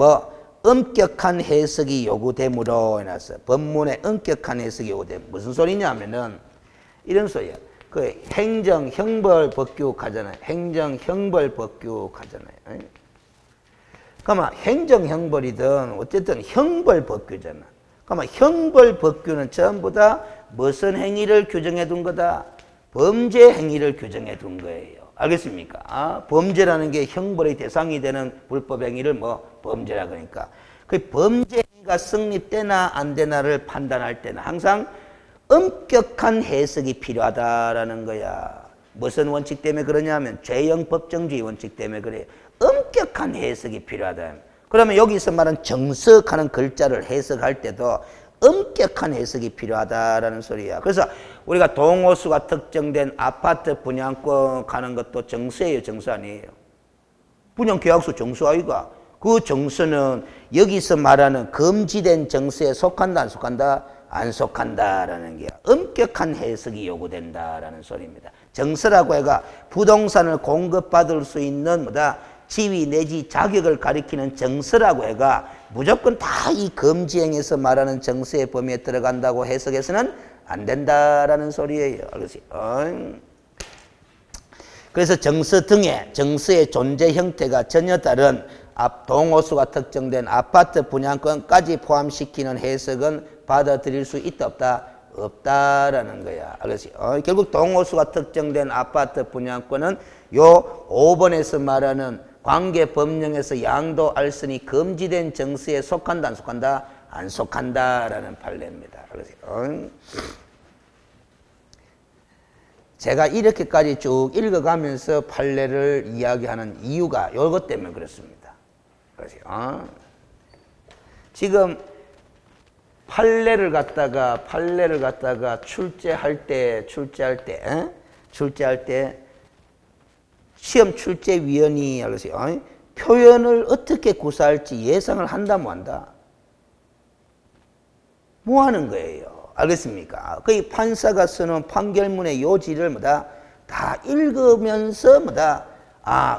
엄격한 해석이 요구되므로 해놨어요. 법문에 엄격한 해석이 요구되므로. 무슨 소리냐 하면은 이런 소리야. 그 행정형벌법규 하잖아요. 행정형벌법규 하잖아요. 그러면 행정형벌이든 어쨌든 형벌법규잖아. 그러면 형벌법규는 전부 다 무슨 행위를 규정해 둔 거다? 범죄 행위를 규정해 둔 거예요. 알겠습니까? 범죄라는 게 형벌의 대상이 되는 불법 행위를 범죄라 그러니까. 그 범죄 행위가 성립되나 안 되나를 판단할 때는 항상 엄격한 해석이 필요하다라는 거야. 무슨 원칙 때문에 그러냐면 죄형 법정주의 원칙 때문에 그래요. 엄격한 해석이 필요하다. 그러면 여기서 말하는 정석하는 글자를 해석할 때도 엄격한 해석이 필요하다라는 소리야. 그래서 우리가 동호수가 특정된 아파트 분양권 가는 것도 정수예요, 정수 아니에요? 분양계약서 정수 아이가? 그 정수는 여기서 말하는 금지된 정수에 속한다, 안 속한다? 안 속한다라는 게 엄격한 해석이 요구된다라는 소리입니다. 정서라고 해가 부동산을 공급받을 수 있는 지위 내지 자격을 가리키는 정서라고 해가 무조건 다 이 금지행에서 말하는 정서의 범위에 들어간다고 해석해서는 안 된다라는 소리예요. 그래서 정서 등의 정서의 존재 형태가 전혀 다른 동호수가 특정된 아파트 분양권까지 포함시키는 해석은 받아들일 수 있다, 없다? 없다라는 거야. 결국 동호수가 특정된 아파트 분양권은 요 5번에서 말하는 관계법령에서 양도 알선이 금지된 정서에 속한다, 안 속한다? 안 속한다라는 판례입니다. 제가 이렇게까지 쭉 읽어가면서 판례를 이야기하는 이유가 이것 때문에 그렇습니다. 지금 판례를 갖다가 출제할 때 시험 출제위원이 표현을 어떻게 구사할지 예상을 한다, 뭐 한다? 뭐 하는 거예요? 알겠습니까? 거의 판사가 쓰는 판결문의 요지를 다 읽으면서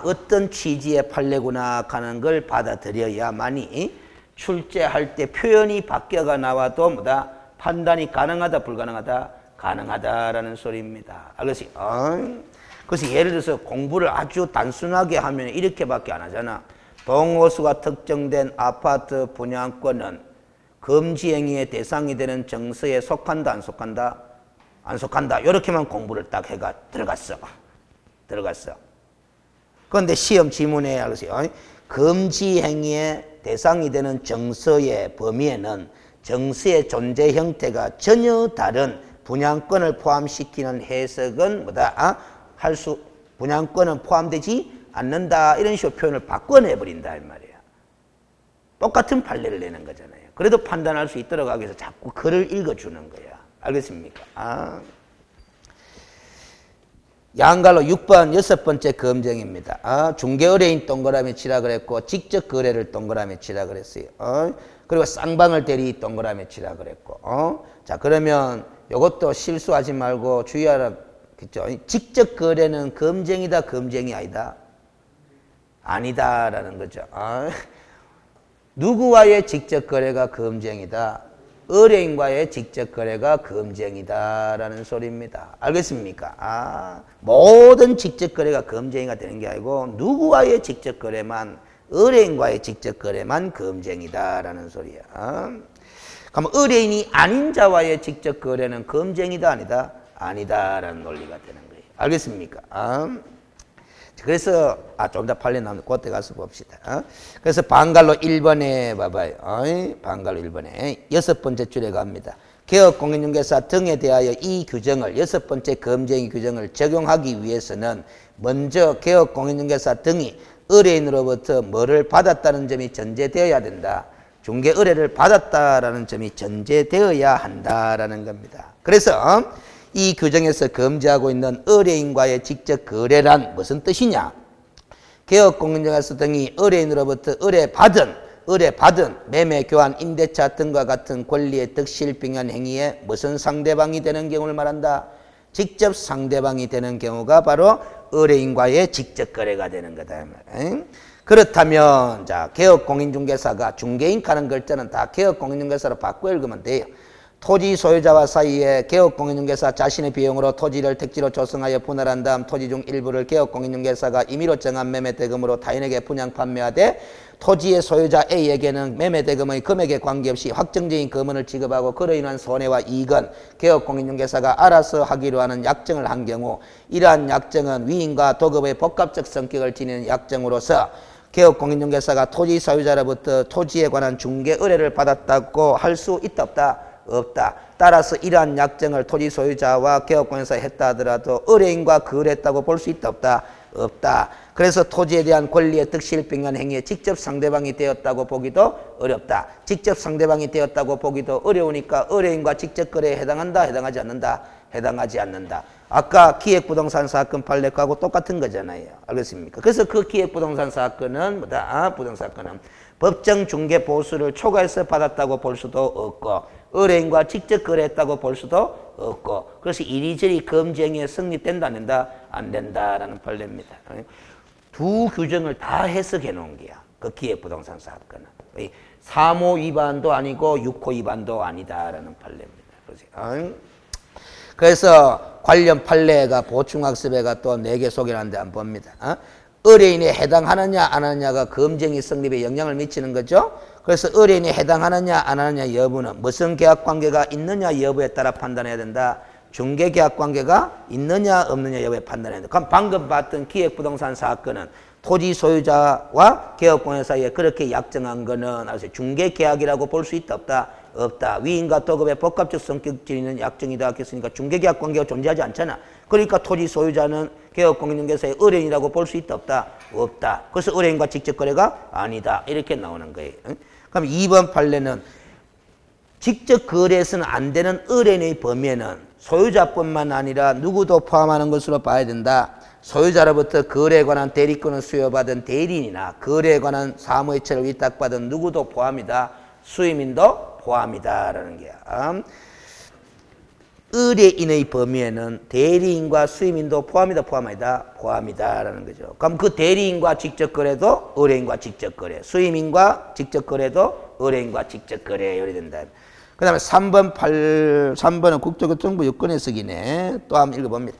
어떤 취지의 판례구나 하는 걸 받아들여야만이 출제할 때 표현이 바뀌어가 나와도 판단이 가능하다, 불가능하다? 가능하다라는 소리입니다. 알겠어요? 그래서 예를 들어서 공부를 아주 단순하게 하면 이렇게밖에 안 하잖아. 동호수가 특정된 아파트 분양권은 금지행위의 대상이 되는 정서에 속한다, 안 속한다? 안 속한다. 이렇게만 공부를 딱 해가 들어갔어. 그런데 시험 지문에 금지행위의 대상이 되는 정서의 범위에는 정서의 존재 형태가 전혀 다른 분양권을 포함시키는 해석은 분양권은 포함되지 않는다 이런 식으로 표현을 바꿔내버린다 이 말이에요. 똑같은 판례를 내는 거잖아요. 그래도 판단할 수 있도록 하기 위해서 자꾸 글을 읽어주는 거야. 알겠습니까? 양갈로 6번 여섯 번째 검증입니다. 중개의뢰인 동그라미 치라 그랬고 직접 거래를 동그라미 치라 그랬어요. 그리고 쌍방을 대리 동그라미 치라 그랬고. 자 그러면 이것도 실수하지 말고 주의하라 그죠? 직접 거래는 검증이다 검증이 아니다? 아니다라는 거죠. 누구와의 직접 거래가 검증이다? 의뢰인과의 직접 거래가 검증이다라는 소리입니다. 알겠습니까? 모든 직접 거래가 검증이가 되는 게 아니고 누구와의 직접 거래만 의뢰인과의 직접 거래만 검증이다라는 소리야. 그럼 의뢰인이 아닌 자와의 직접 거래는 검증이다 아니다? 아니다라는 논리가 되는 거예요. 알겠습니까? 그래서 좀 더 판례 나오면 그때 가서 봅시다. 그래서 방갈로 1번에 봐봐요. 방갈로 1번에 여섯 번째 줄에 갑니다. 개업공인중개사 등에 대하여 이 규정을 여섯 번째 검증의 규정을 적용하기 위해서는 먼저 개업공인중개사 등이 의뢰인으로부터 뭐를 받았다는 점이 전제되어야 된다. 중개 의뢰를 받았다라는 점이 전제되어야 한다라는 겁니다. 그래서 이 규정에서 금지하고 있는 의뢰인과의 직접 거래란 무슨 뜻이냐? 개업공인중개사 등이 의뢰인으로부터 의뢰받은 매매, 교환, 임대차 등과 같은 권리의 득실빙한 행위에 무슨 상대방이 되는 경우를 말한다? 직접 상대방이 되는 경우가 바로 의뢰인과의 직접 거래가 되는 거다. 그렇다면 자 개업공인중개사가 중개인 가는 글자는 다 개업공인중개사로 바꿔 읽으면 돼요. 토지 소유자와 사이에 개업공인중개사 자신의 비용으로 토지를 택지로 조성하여 분할한 다음 토지 중 일부를 개업공인중개사가 임의로 정한 매매대금으로 타인에게 분양 판매하되 토지의 소유자 A에게는 매매대금의 금액에 관계없이 확정적인 금원을 지급하고 그로 인한 손해와 이익은 개업공인중개사가 알아서 하기로 하는 약정을 한 경우 이러한 약정은 위임과 도급의 복합적 성격을 지니는 약정으로서 개업공인중개사가 토지 소유자로부터 토지에 관한 중개 의뢰를 받았다고 할 수 있다 없다? 없다. 따라서 이러한 약정을 토지 소유자와 개업공인중개사가 했다 하더라도 의뢰인과 거래했다고 볼 수 있다 없다? 없다. 그래서 토지에 대한 권리의 득실빙한 행위에 직접 상대방이 되었다고 보기도 어렵다. 직접 상대방이 되었다고 보기도 어려우니까 의뢰인과 직접 거래에 해당한다? 해당하지 않는다? 해당하지 않는다. 아까 기획부동산 사건 판례하고 똑같은 거잖아요. 알겠습니까? 그래서 그 기획부동산 사건은 뭐다? 부동산 사건은 법정 중개 보수를 초과해서 받았다고 볼 수도 없고 의뢰인과 직접 거래했다고 볼 수도 없고 그래서 이리저리 검증이 성립된다 안 된다? 안 된다라는 판례입니다. 두 규정을 다 해석해 놓은 게야. 그 기획부동산 사건은. 3호 위반도 아니고 6호 위반도 아니다라는 판례입니다. 그래서 관련 판례가 보충학습회가 또 4개 소개하는데 한번 봅니다. 의뢰인에 해당하느냐 안 하느냐가 검증이 성립에 영향을 미치는 거죠. 그래서 의뢰인이 해당하느냐 안 하느냐 여부는 무슨 계약관계가 있느냐 여부에 따라 판단해야 된다. 중개계약관계가 있느냐 없느냐 여부에 판단해야 된다. 그럼 방금 봤던 기획부동산 사건은 토지 소유자와 개업공인 사이에 그렇게 약정한 거는 중개계약이라고 볼 수 있다 없다? 없다. 위임과 도급의 복합적 성격 지니는 약정이다 했으니까 중개계약관계가 존재하지 않잖아. 그러니까 토지 소유자는 개업공인중개사의 의뢰인이라고 볼 수 있다 없다? 없다. 그래서 의뢰인과 직접 거래가 아니다. 이렇게 나오는 거예요. 그럼 2번 판례는 직접 거래해서는 안 되는 의뢰인의 범위에는 소유자뿐만 아니라 누구도 포함하는 것으로 봐야 된다. 소유자로부터 거래에 관한 대리권을 수여받은 대리인이나 거래에 관한 사무의체를 위탁받은 누구도 포함이다. 수임인도 포함이다라는 게야. 의뢰인의 범위에는 대리인과 수임인도 포함이다 포함이다? 포함이다라는 거죠. 그럼 그 대리인과 직접 거래도 의뢰인과 직접 거래, 수임인과 직접 거래도 의뢰인과 직접 거래 이렇게 된다. 그 다음에 3번은 국토교통부 요건해석이네. 또 한번 읽어봅니다.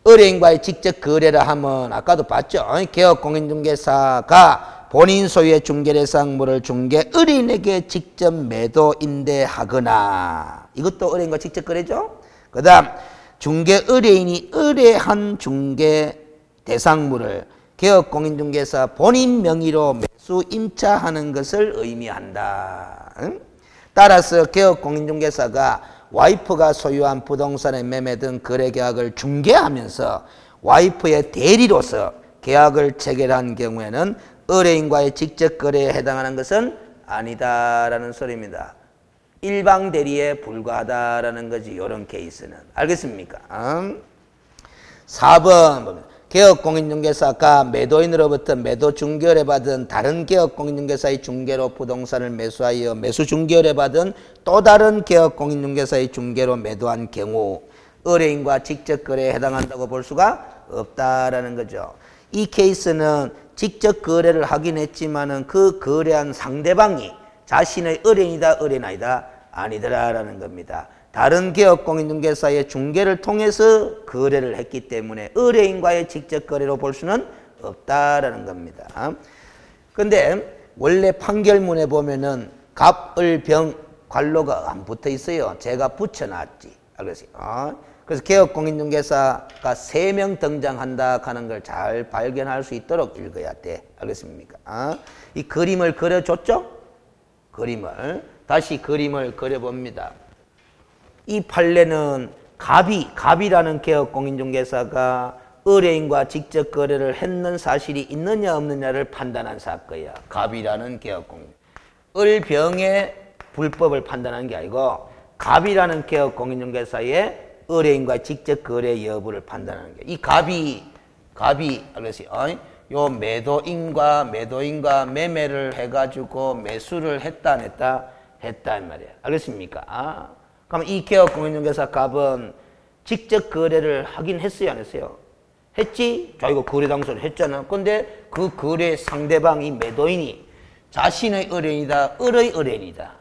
의뢰인과의 직접 거래라 하면 아까도 봤죠. 개업공인중개사가 본인 소유의 중개대상물을 중개 의뢰인에게 직접 매도 임대하거나 이것도 의뢰인과 직접 거래죠. 그 다음 중개 의뢰인이 의뢰한 중개 대상물을 개업공인중개사 본인 명의로 매수 임차하는 것을 의미한다. 따라서 개업공인중개사가 와이프가 소유한 부동산의 매매 등 거래계약을 중개하면서 와이프의 대리로서 계약을 체결한 경우에는 의뢰인과의 직접 거래에 해당하는 것은 아니다라는 소리입니다. 일방 대리에 불과하다라는 거지. 이런 케이스는. 알겠습니까? 4번 개업공인중개사가 매도인으로부터 매도 중개를 받은 다른 개업공인중개사의 중개로 부동산을 매수하여 매수 중개를 받은 또 다른 개업공인중개사의 중개로 매도한 경우 의뢰인과 직접 거래에 해당한다고 볼 수가 없다라는 거죠. 이 케이스는 직접 거래를 하긴 했지만은 그 거래한 상대방이 자신의 의뢰인이다, 의뢰인 아니다, 아니더라라는 겁니다. 다른 개업공인중개사의 중개를 통해서 거래를 했기 때문에 의뢰인과의 직접 거래로 볼 수는 없다라는 겁니다. 근데 원래 판결문에 보면은 갑을병 관로가 안 붙어 있어요. 제가 붙여놨지. 그래서 개업공인중개사가 3명 등장한다 하는 걸 잘 발견할 수 있도록 읽어야 돼. 알겠습니까? 이 그림을 그려줬죠? 그림을. 다시 그림을 그려봅니다. 이 판례는 갑이라는 개업공인중개사가 의뢰인과 직접 거래를 했는 사실이 있느냐 없느냐를 판단한 사건이야. 갑이라는 개업공인. 을병의 불법을 판단한 게 아니고 갑이라는 개업공인중개사의 의뢰인과 직접 거래 여부를 판단하는 게. 이 갑이 알겠어요? 요 매도인과 매매를 해가지고 매수를 했다 안 했다? 했다 이 말이야. 알겠습니까? 그럼 이 개업공인중개사 갑은 직접 거래를 하긴 했어요, 안 했어요? 했지? 자기가 거래 당사를 했잖아. 근데 그 거래 상대방이 매도인이 자신의 의뢰인이다, 을의 의뢰인이다.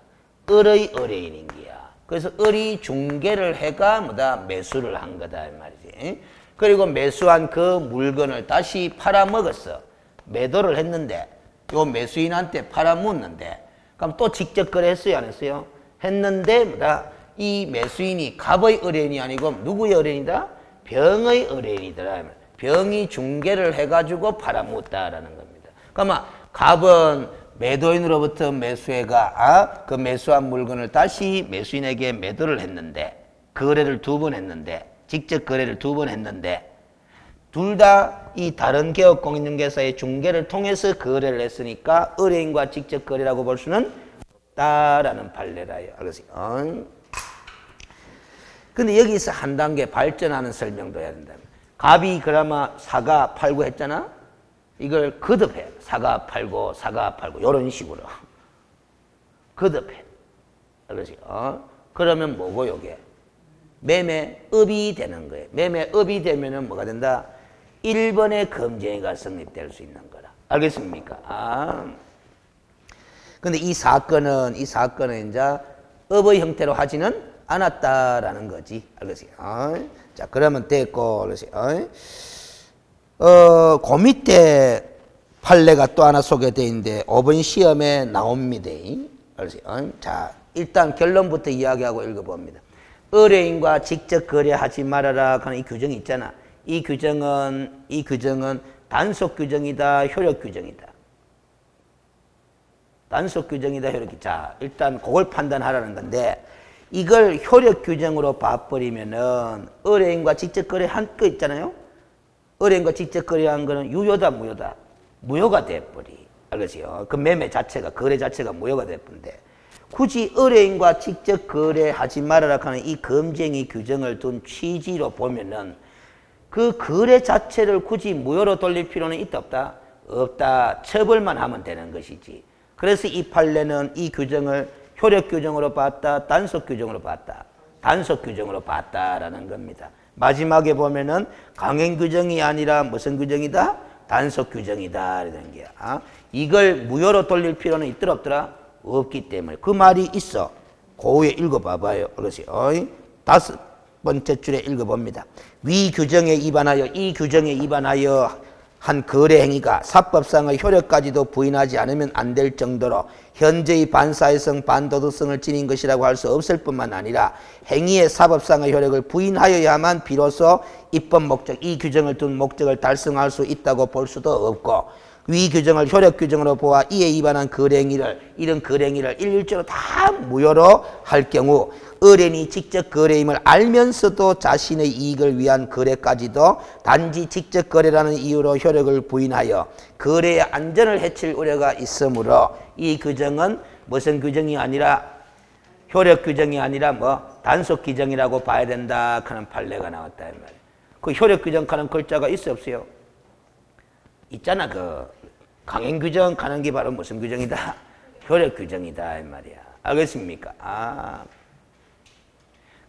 을의 의뢰인인 거야. 그래서 을이 중개를 해가 뭐다? 매수를 한 거다 이 말이지. 그리고 매수한 그 물건을 다시 팔아먹었어. 매도를 했는데 요 매수인한테 팔아먹었는데 그럼 또 직접 거래했어요, 안 했어요? 했는데 뭐다? 이 매수인이 갑의 의뢰인이 아니고 누구의 의뢰인이다? 병의 의뢰인이더라. 병이 중개를 해가지고 팔아먹었다라는 겁니다. 그러면 갑은 매도인으로부터 매수해가 그 매수한 물건을 다시 매수인에게 매도를 했는데 거래를 2번 했는데 직접 거래를 2번 했는데 둘 다 이 다른 개업공인중개사의 중개를 통해서 거래를 했으니까 의뢰인과 직접 거래라고 볼 수는 없다라는 판례라요. 알겠어요? 근데 여기서 한 단계 발전하는 설명도 해야 된다. 갑이 그나마 사가 팔고 했잖아? 이걸 거듭해. 사가 팔고 이런 식으로. 거듭해. 알겠어요? 그러면 뭐고 요게? 매매업이 되는 거예요. 매매업이 되면은 뭐가 된다? 1번의 검증이가 성립될 수 있는 거라. 알겠습니까? 근데 이 사건은 이제 업의 형태로 하지는 않았다라는 거지. 알겠어요? 자, 그러면 됐고, 알겠어요? 그 밑에 판례가 또 하나 소개되어 있는데 5번 시험에 나옵니다. 알겠어요? 자, 일단 결론부터 이야기하고 읽어봅니다. 의뢰인과 직접 거래하지 말아라 하는 이 규정이 있잖아. 이 규정은 단속 규정이다, 효력 규정이다. 단속 규정이다, 효력 규정. 자, 일단 그걸 판단하라는 건데 이걸 효력 규정으로 봐버리면은 의뢰인과 직접 거래한 거 있잖아요. 의뢰인과 직접 거래한 거는 유효다, 무효다? 무효가 돼버리. 알겠어요? 그 매매 자체가, 거래 자체가 무효가 돼버린데 굳이 의뢰인과 직접 거래하지 말아라 하는 이 검증이 규정을 둔 취지로 보면은 그 거래 자체를 굳이 무효로 돌릴 필요는 있다, 없다? 없다. 처벌만 하면 되는 것이지. 그래서 이 판례는 이 규정을 효력 규정으로 봤다, 단속 규정으로 봤다. 단속 규정으로 봤다라는 겁니다. 마지막에 보면은 강행 규정이 아니라 무슨 규정이다? 단속 규정이다. 이런 게야. 이걸 무효로 돌릴 필요는 있더라, 없더라? 없기 때문에. 그 말이 있어. 그 위에 읽어봐봐요. 그렇지. 5번째 줄에 읽어봅니다. 위 규정에 위반하여, 이 규정에 위반하여 한 거래 행위가 사법상의 효력까지도 부인하지 않으면 안 될 정도로 현재의 반사회성, 반도덕성을 지닌 것이라고 할 수 없을 뿐만 아니라 행위의 사법상의 효력을 부인하여야만 비로소 입법 목적, 이 규정을 둔 목적을 달성할 수 있다고 볼 수도 없고, 위 규정을 효력 규정으로 보아 이에 위반한 거래행위를 이런 거래행위를 일률적으로 다 무효로 할 경우 의뢰인이 직접 거래임을 알면서도 자신의 이익을 위한 거래까지도 단지 직접 거래라는 이유로 효력을 부인하여 거래의 안전을 해칠 우려가 있으므로 이 규정은 무슨 규정이 아니라 효력 규정이 아니라 뭐 단속 규정이라고 봐야 된다 하는 판례가 나왔다 이 말이에요. 그 효력 규정 하는 글자가 있어 없어요? 있잖아. 그 강행 규정 하는 게 바로 무슨 규정이다? 효력 규정이다 이 말이야. 알겠습니까?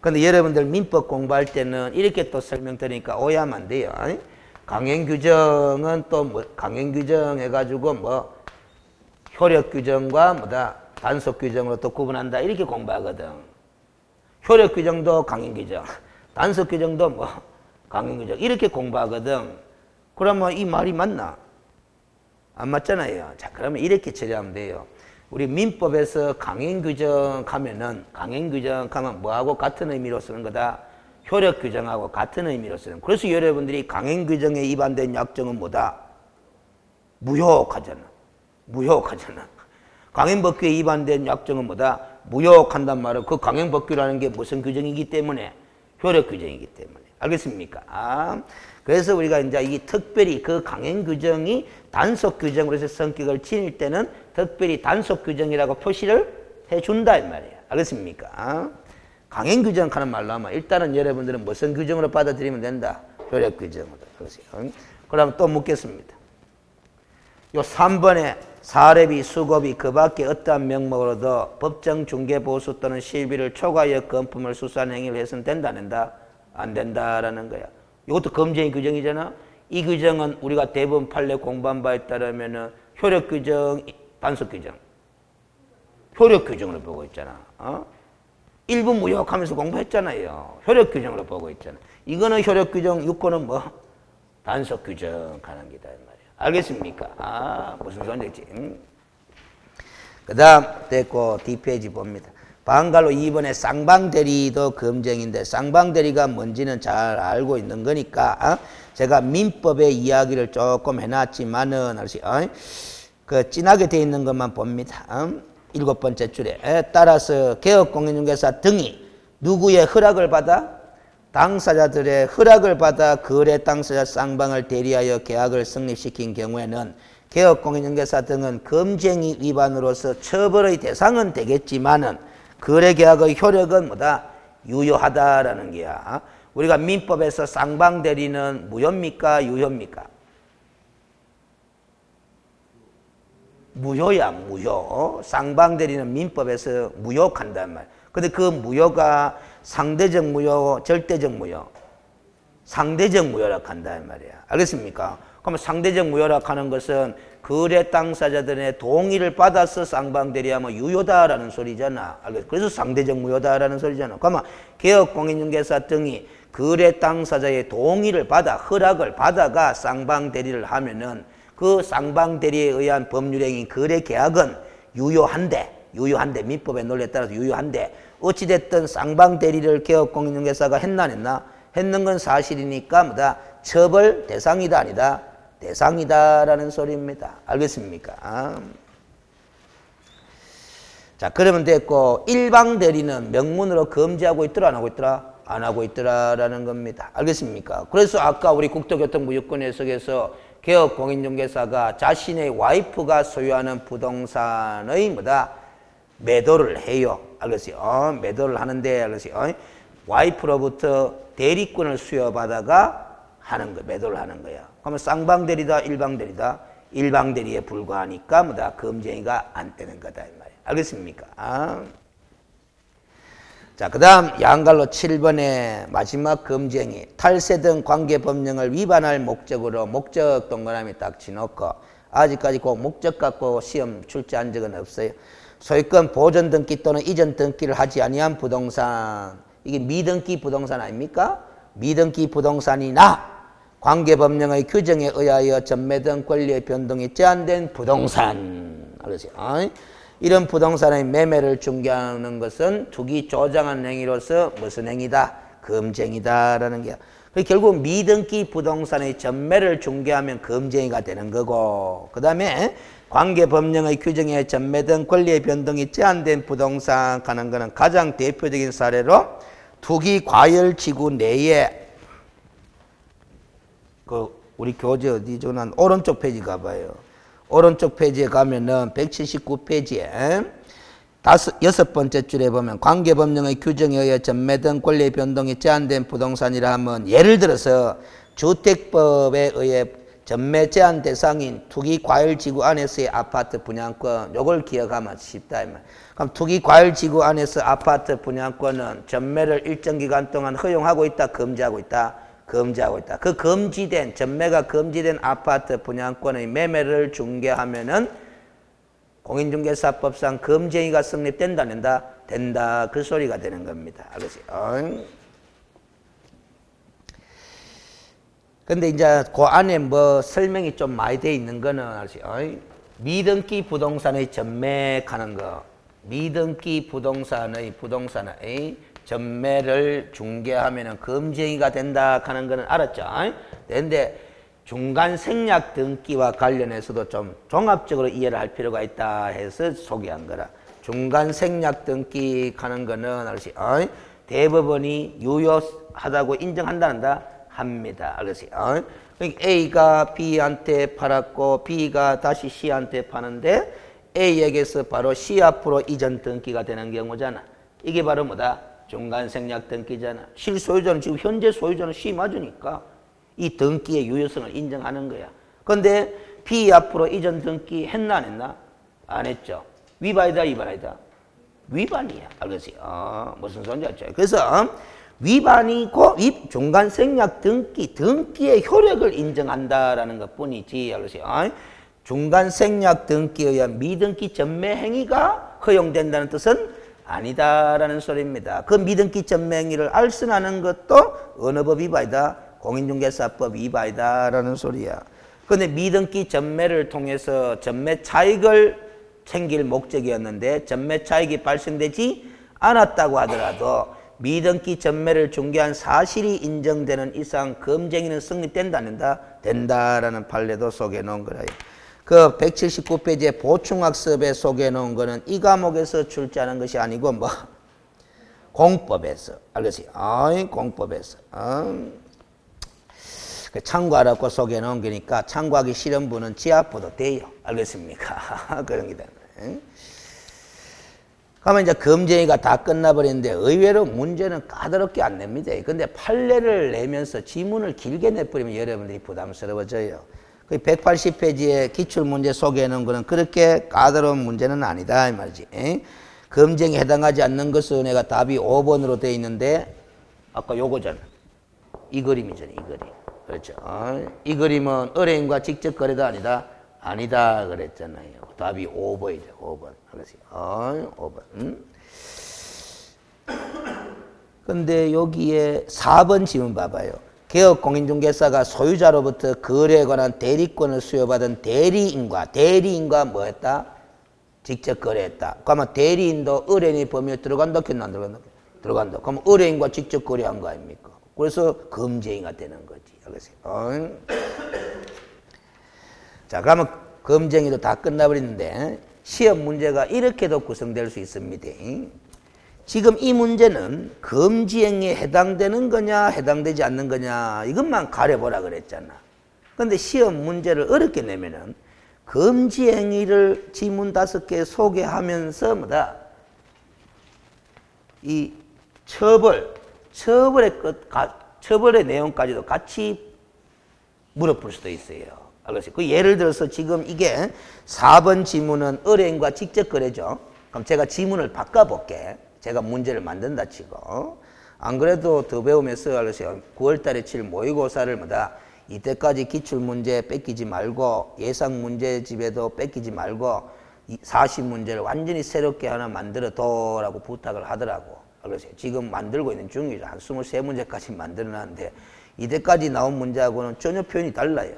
근데 여러분들 민법 공부할 때는 이렇게 또 설명드리니까 오해하면 안 돼요. 강행 규정은 또 뭐 강행 규정 해가지고 뭐 효력 규정과 뭐다 단속 규정으로 또 구분한다 이렇게 공부하거든. 효력 규정도 강행 규정, 단속 규정도 뭐 강행 규정 이렇게 공부하거든. 그러면 이 말이 맞나? 안 맞잖아요. 자, 그러면 이렇게 처리하면 돼요. 우리 민법에서 강행 규정 하면은 강행 규정 하면 뭐하고 같은 의미로 쓰는 거다? 효력 규정하고 같은 의미로 쓰는. 그래서 여러분들이 강행 규정에 위반된 약정은 뭐다? 무효하잖아. 무효하잖아. 강행법규에 위반된 약정은 뭐다? 무효한단 말은 그 강행법규라는 게 무슨 규정이기 때문에? 효력 규정이기 때문에. 알겠습니까? 그래서 우리가 이제 이 특별히 그 강행 규정이 단속 규정으로 해서 성격을 지닐 때는 특별히 단속 규정이라고 표시를 해준다 이 말이에요. 알겠습니까? 강행 규정 하는 말로 하면 일단은 여러분들은 무슨 규정으로 받아들이면 된다? 효력 규정으로. 그러면 또 묻겠습니다. 요 3번에 사례비, 수고비 그 밖에 어떠한 명목으로도 법정 중개 보수 또는 실비를 초과하여 금품을 수수한 행위를 해서는 된다 안 된다? 안 된다라는 거야. 이것도 검증의 규정이잖아. 이 규정은 우리가 대부분 판례 공부한 바에 따르면은 효력 규정, 단속 규정, 효력 규정으로 보고 있잖아. 일부 무효하면서 공부했잖아요. 효력 규정으로 보고 있잖아. 이거는 효력 규정, 6호는 뭐 단속 규정 하는 게다 이 말이야. 알겠습니까? 무슨 소리인지. 그 다음 됐고 뒷페이지 봅니다. 방갈로 2번에 쌍방대리도 검증인데 쌍방대리가 뭔지는 잘 알고 있는 거니까 제가 민법의 이야기를 조금 해놨지만은 그 진하게 되어 있는 것만 봅니다. 7번째 줄에 따라서 개업공인중개사 등이 누구의 허락을 받아? 당사자들의 허락을 받아 거래 당사자 쌍방을 대리하여 계약을 성립시킨 경우에는 개업공인중개사 등은 검증이 위반으로서 처벌의 대상은 되겠지만은 거래계약의 효력은 뭐다? 유효하다라는 게야. 우리가 민법에서 쌍방대리는 무효입니까? 유효입니까? 무효야, 무효. 쌍방대리는 민법에서 무효한단 말이야. 근데 그 무효가 상대적 무효, 절대적 무효. 상대적 무효라고 한단 말이야. 알겠습니까? 그러면 상대적 무효라고 하는 것은 거래 당사자들의 동의를 받아서 쌍방대리하면 유효다라는 소리잖아. 그래서 상대적 무효다라는 소리잖아. 그러면 개업공인중개사 등이 거래 당사자의 동의를 받아 허락을 받아가 쌍방대리를 하면은 그 쌍방대리에 의한 법률행위 거래계약은 유효한데 민법의 논리에 따라서 유효한데 어찌됐든 쌍방대리를 개업공인중개사가 했나 안 했나? 했는 건 사실이니까 뭐다? 처벌 대상이다 아니다? 대상이다라는 소리입니다. 알겠습니까? 자, 그러면 됐고 일방대리는 명문으로 금지하고 있더라 안 하고 있더라? 안 하고 있더라라는 겁니다. 알겠습니까? 그래서 아까 우리 국토교통부 해석에서 개업공인중개사가 자신의 와이프가 소유하는 부동산의 뭐다? 매도를 해요. 알겠어요? 매도를 하는데 알겠어요? 와이프로부터 대리권을 수여받아가 하는 거, 매도를 하는 거야. 그러면 쌍방대리다, 일방대리다? 일방대리에 불과하니까 뭐다? 검증이가 안 되는 거다 이 말이야. 알겠습니까? 자, 그 다음 양갈로 7번에 마지막 검증이 탈세 등 관계법령을 위반할 목적으로 목적 동그라미 딱 치놓고 아직까지 그 목적 갖고 시험 출제한 적은 없어요. 소유권 보존 등기 또는 이전 등기를 하지 아니한 부동산, 이게 미등기 부동산 아닙니까? 미등기 부동산이나 관계법령의 규정에 의하여 전매 등 권리의 변동이 제한된 부동산. 알았어요? 이런 부동산의 매매를 중개하는 것은 투기 조장한 행위로서 무슨 행위다? 금쟁이다라는 게. 결국 미등기 부동산의 전매를 중개하면 검증이가 되는 거고, 그 다음에 관계법령의 규정에 전매 등 권리의 변동이 제한된 부동산 하는 것은 가장 대표적인 사례로 투기 과열지구 내에 우리 교재 어디죠? 난 오른쪽 페이지 가봐요. 오른쪽 페이지에 가면은 179페이지에 여섯 번째 줄에 보면 관계법령의 규정에 의해 전매 등 권리의 변동이 제한된 부동산이라 하면 예를 들어서 주택법에 의해 전매 제한 대상인 투기 과열지구 안에서의 아파트 분양권, 요걸 기억하면 쉽다. 그럼 투기 과열지구 안에서 아파트 분양권은 전매를 일정 기간 동안 허용하고 있다, 금지하고 있다? 금지하고 있다. 그 금지된, 전매가 금지된 아파트 분양권의 매매를 중개하면은 공인중개사법상 금지행위가 성립된다, 안 된다? 된다. 그 소리가 되는 겁니다. 알겠어요? 근데 이제 그 안에 뭐 설명이 좀 많이 돼 있는 거는 알겠어요? 미등기 부동산의 전매하는 거. 미등기 부동산의 전매를 중개하면은 금지행위가 된다 하는 거는 알았죠? 그런데 중간 생략 등기와 관련해서도 좀 종합적으로 이해를 할 필요가 있다 해서 소개한 거라. 중간 생략 등기 하는 거는 알겠어요? 대법원이 유효하다고 인정한다 합니다. 알겠어요? A가 B한테 팔았고 B가 다시 C한테 파는데 A에게서 바로 C 앞으로 이전 등기가 되는 경우잖아. 이게 바로 뭐다? 중간 생략 등기잖아. 실소유자는 지금 현재 소유자는 C 맞으니까 이 등기의 유효성을 인정하는 거야. 그런데 B 앞으로 이전 등기 했나 안 했나? 안 했죠. 위반이다, 위반이다? 위반이야. 알겠어요? 무슨 소리인지 알죠? 그래서 위반이고 중간 생략 등기의 효력을 인정한다라는 것 뿐이지. 알겠어요? 중간 생략 등기에 의한 미등기 전매 행위가 허용된다는 뜻은 아니다라는 소리입니다. 그 미등기 전매 행위를 알선하는 것도 어느 법 위반이다? 공인중개사법 위반이다라는 소리야. 그런데 미등기 전매를 통해서 전매 차익을 챙길 목적이었는데 전매 차익이 발생되지 않았다고 하더라도 미등기 전매를 중개한 사실이 인정되는 이상 금쟁이는 성립된다, 안 된다? 된다라는 판례도 소개해 놓은 거라요. 그 179페이지에 보충학습에 소개해 놓은 거는 이 과목에서 출제하는 것이 아니고 뭐 공법에서. 알겠어요? 공법에서. 참고하라고 소개해 놓은 거니까 참고하기 싫은 분은 지압보도 돼요. 알겠습니까? 그런 게 되는 거예요. 그러면 이제 검증이가 다 끝나버리는데 의외로 문제는 까다롭게 안 냅니다. 근데 판례를 내면서 지문을 길게 내버리면 여러분들이 부담스러워져요. 180페이지에 기출문제 소개해놓은 거는 그렇게 까다로운 문제는 아니다 이 말이지. 검증에 해당하지 않는 것은 내가 답이 5번으로 되어 있는데 아까 요거잖아. 이 그림이잖아. 이 그림. 그렇죠. 이 그림은 의뢰인과 직접 거래도 아니다. 아니다 그랬잖아요. 답이 5번이죠. 5번. 알았어요. 5번. 근데 여기에 4번 지문 봐봐요. 개업공인중개사가 소유자로부터 거래에 관한 대리권을 수여받은 대리인과 뭐 했다? 직접 거래했다. 그러면 대리인도 의뢰인의 범위에 들어간다? 안 들어간다? 들어간다. 그러면 의뢰인과 직접 거래한 거 아닙니까? 그래서 검증이가 되는 거지. 알겠어요? 자, 그러면 검증이도 다 끝나버리는데 시험 문제가 이렇게도 구성될 수 있습니다. 지금 이 문제는 금지행위에 해당되는 거냐 해당되지 않는 거냐 이것만 가려보라 그랬잖아. 그런데 시험 문제를 어렵게 내면은 금지행위를 지문 5개 소개하면서 뭐다? 이 처벌의 내용까지도 같이 물어볼 수도 있어요. 알겠어요? 그 예를 들어서 지금 이게 4번 지문은 의뢰인과 직접 거래죠. 그럼 제가 지문을 바꿔볼게. 제가 문제를 만든다 치고. 안 그래도 더 배우면서 알겠어요? 9월 달에 칠 모의고사를 뭐다? 이때까지 기출문제 뺏기지 말고 예상문제집에도 뺏기지 말고 40문제를 완전히 새롭게 하나 만들어 둬라고 부탁을 하더라고. 알겠어요? 지금 만들고 있는 중이죠. 한 23문제까지 만들어놨는데 이때까지 나온 문제하고는 전혀 표현이 달라요.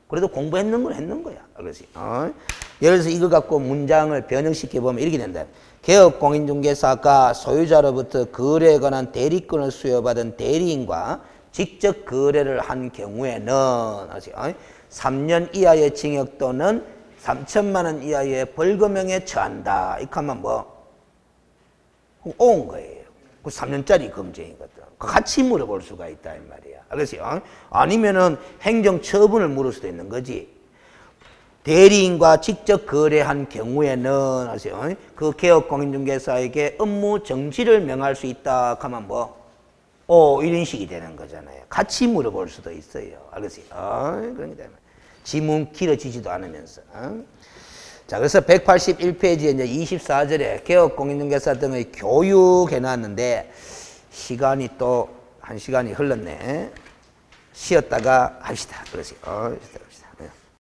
그래도 공부했는 건 했는 거야. 알겠어요? 예를 들어서 이거 갖고 문장을 변형시켜보면 이렇게 된다. 개업공인중개사가 소유자로부터 거래에 관한 대리권을 수여받은 대리인과 직접 거래를 한 경우에는 3년 이하의 징역 또는 3천만 원 이하의 벌금형에 처한다. 이렇게 하면 뭐 온 거예요. 그 3년짜리 검증이거든. 같이 물어볼 수가 있다 이 말이야. 알겠어요? 아니면은 행정 처분을 물을 수도 있는 거지. 대리인과 직접 거래한 경우에는 아세요? 그 개업공인중개사에게 업무 정지를 명할 수 있다 하면 뭐 이런 식이 되는 거잖아요. 같이 물어볼 수도 있어요. 알겠어요? 그런 게 되면 지문 길어지지도 않으면서. 자, 그래서 181페이지에 이제 24절에 개업공인중개사 등의 교육 해놨는데 시간이 또 1시간이 흘렀네. 쉬었다가 합시다. 그러세요. 쉬었다가 합시다.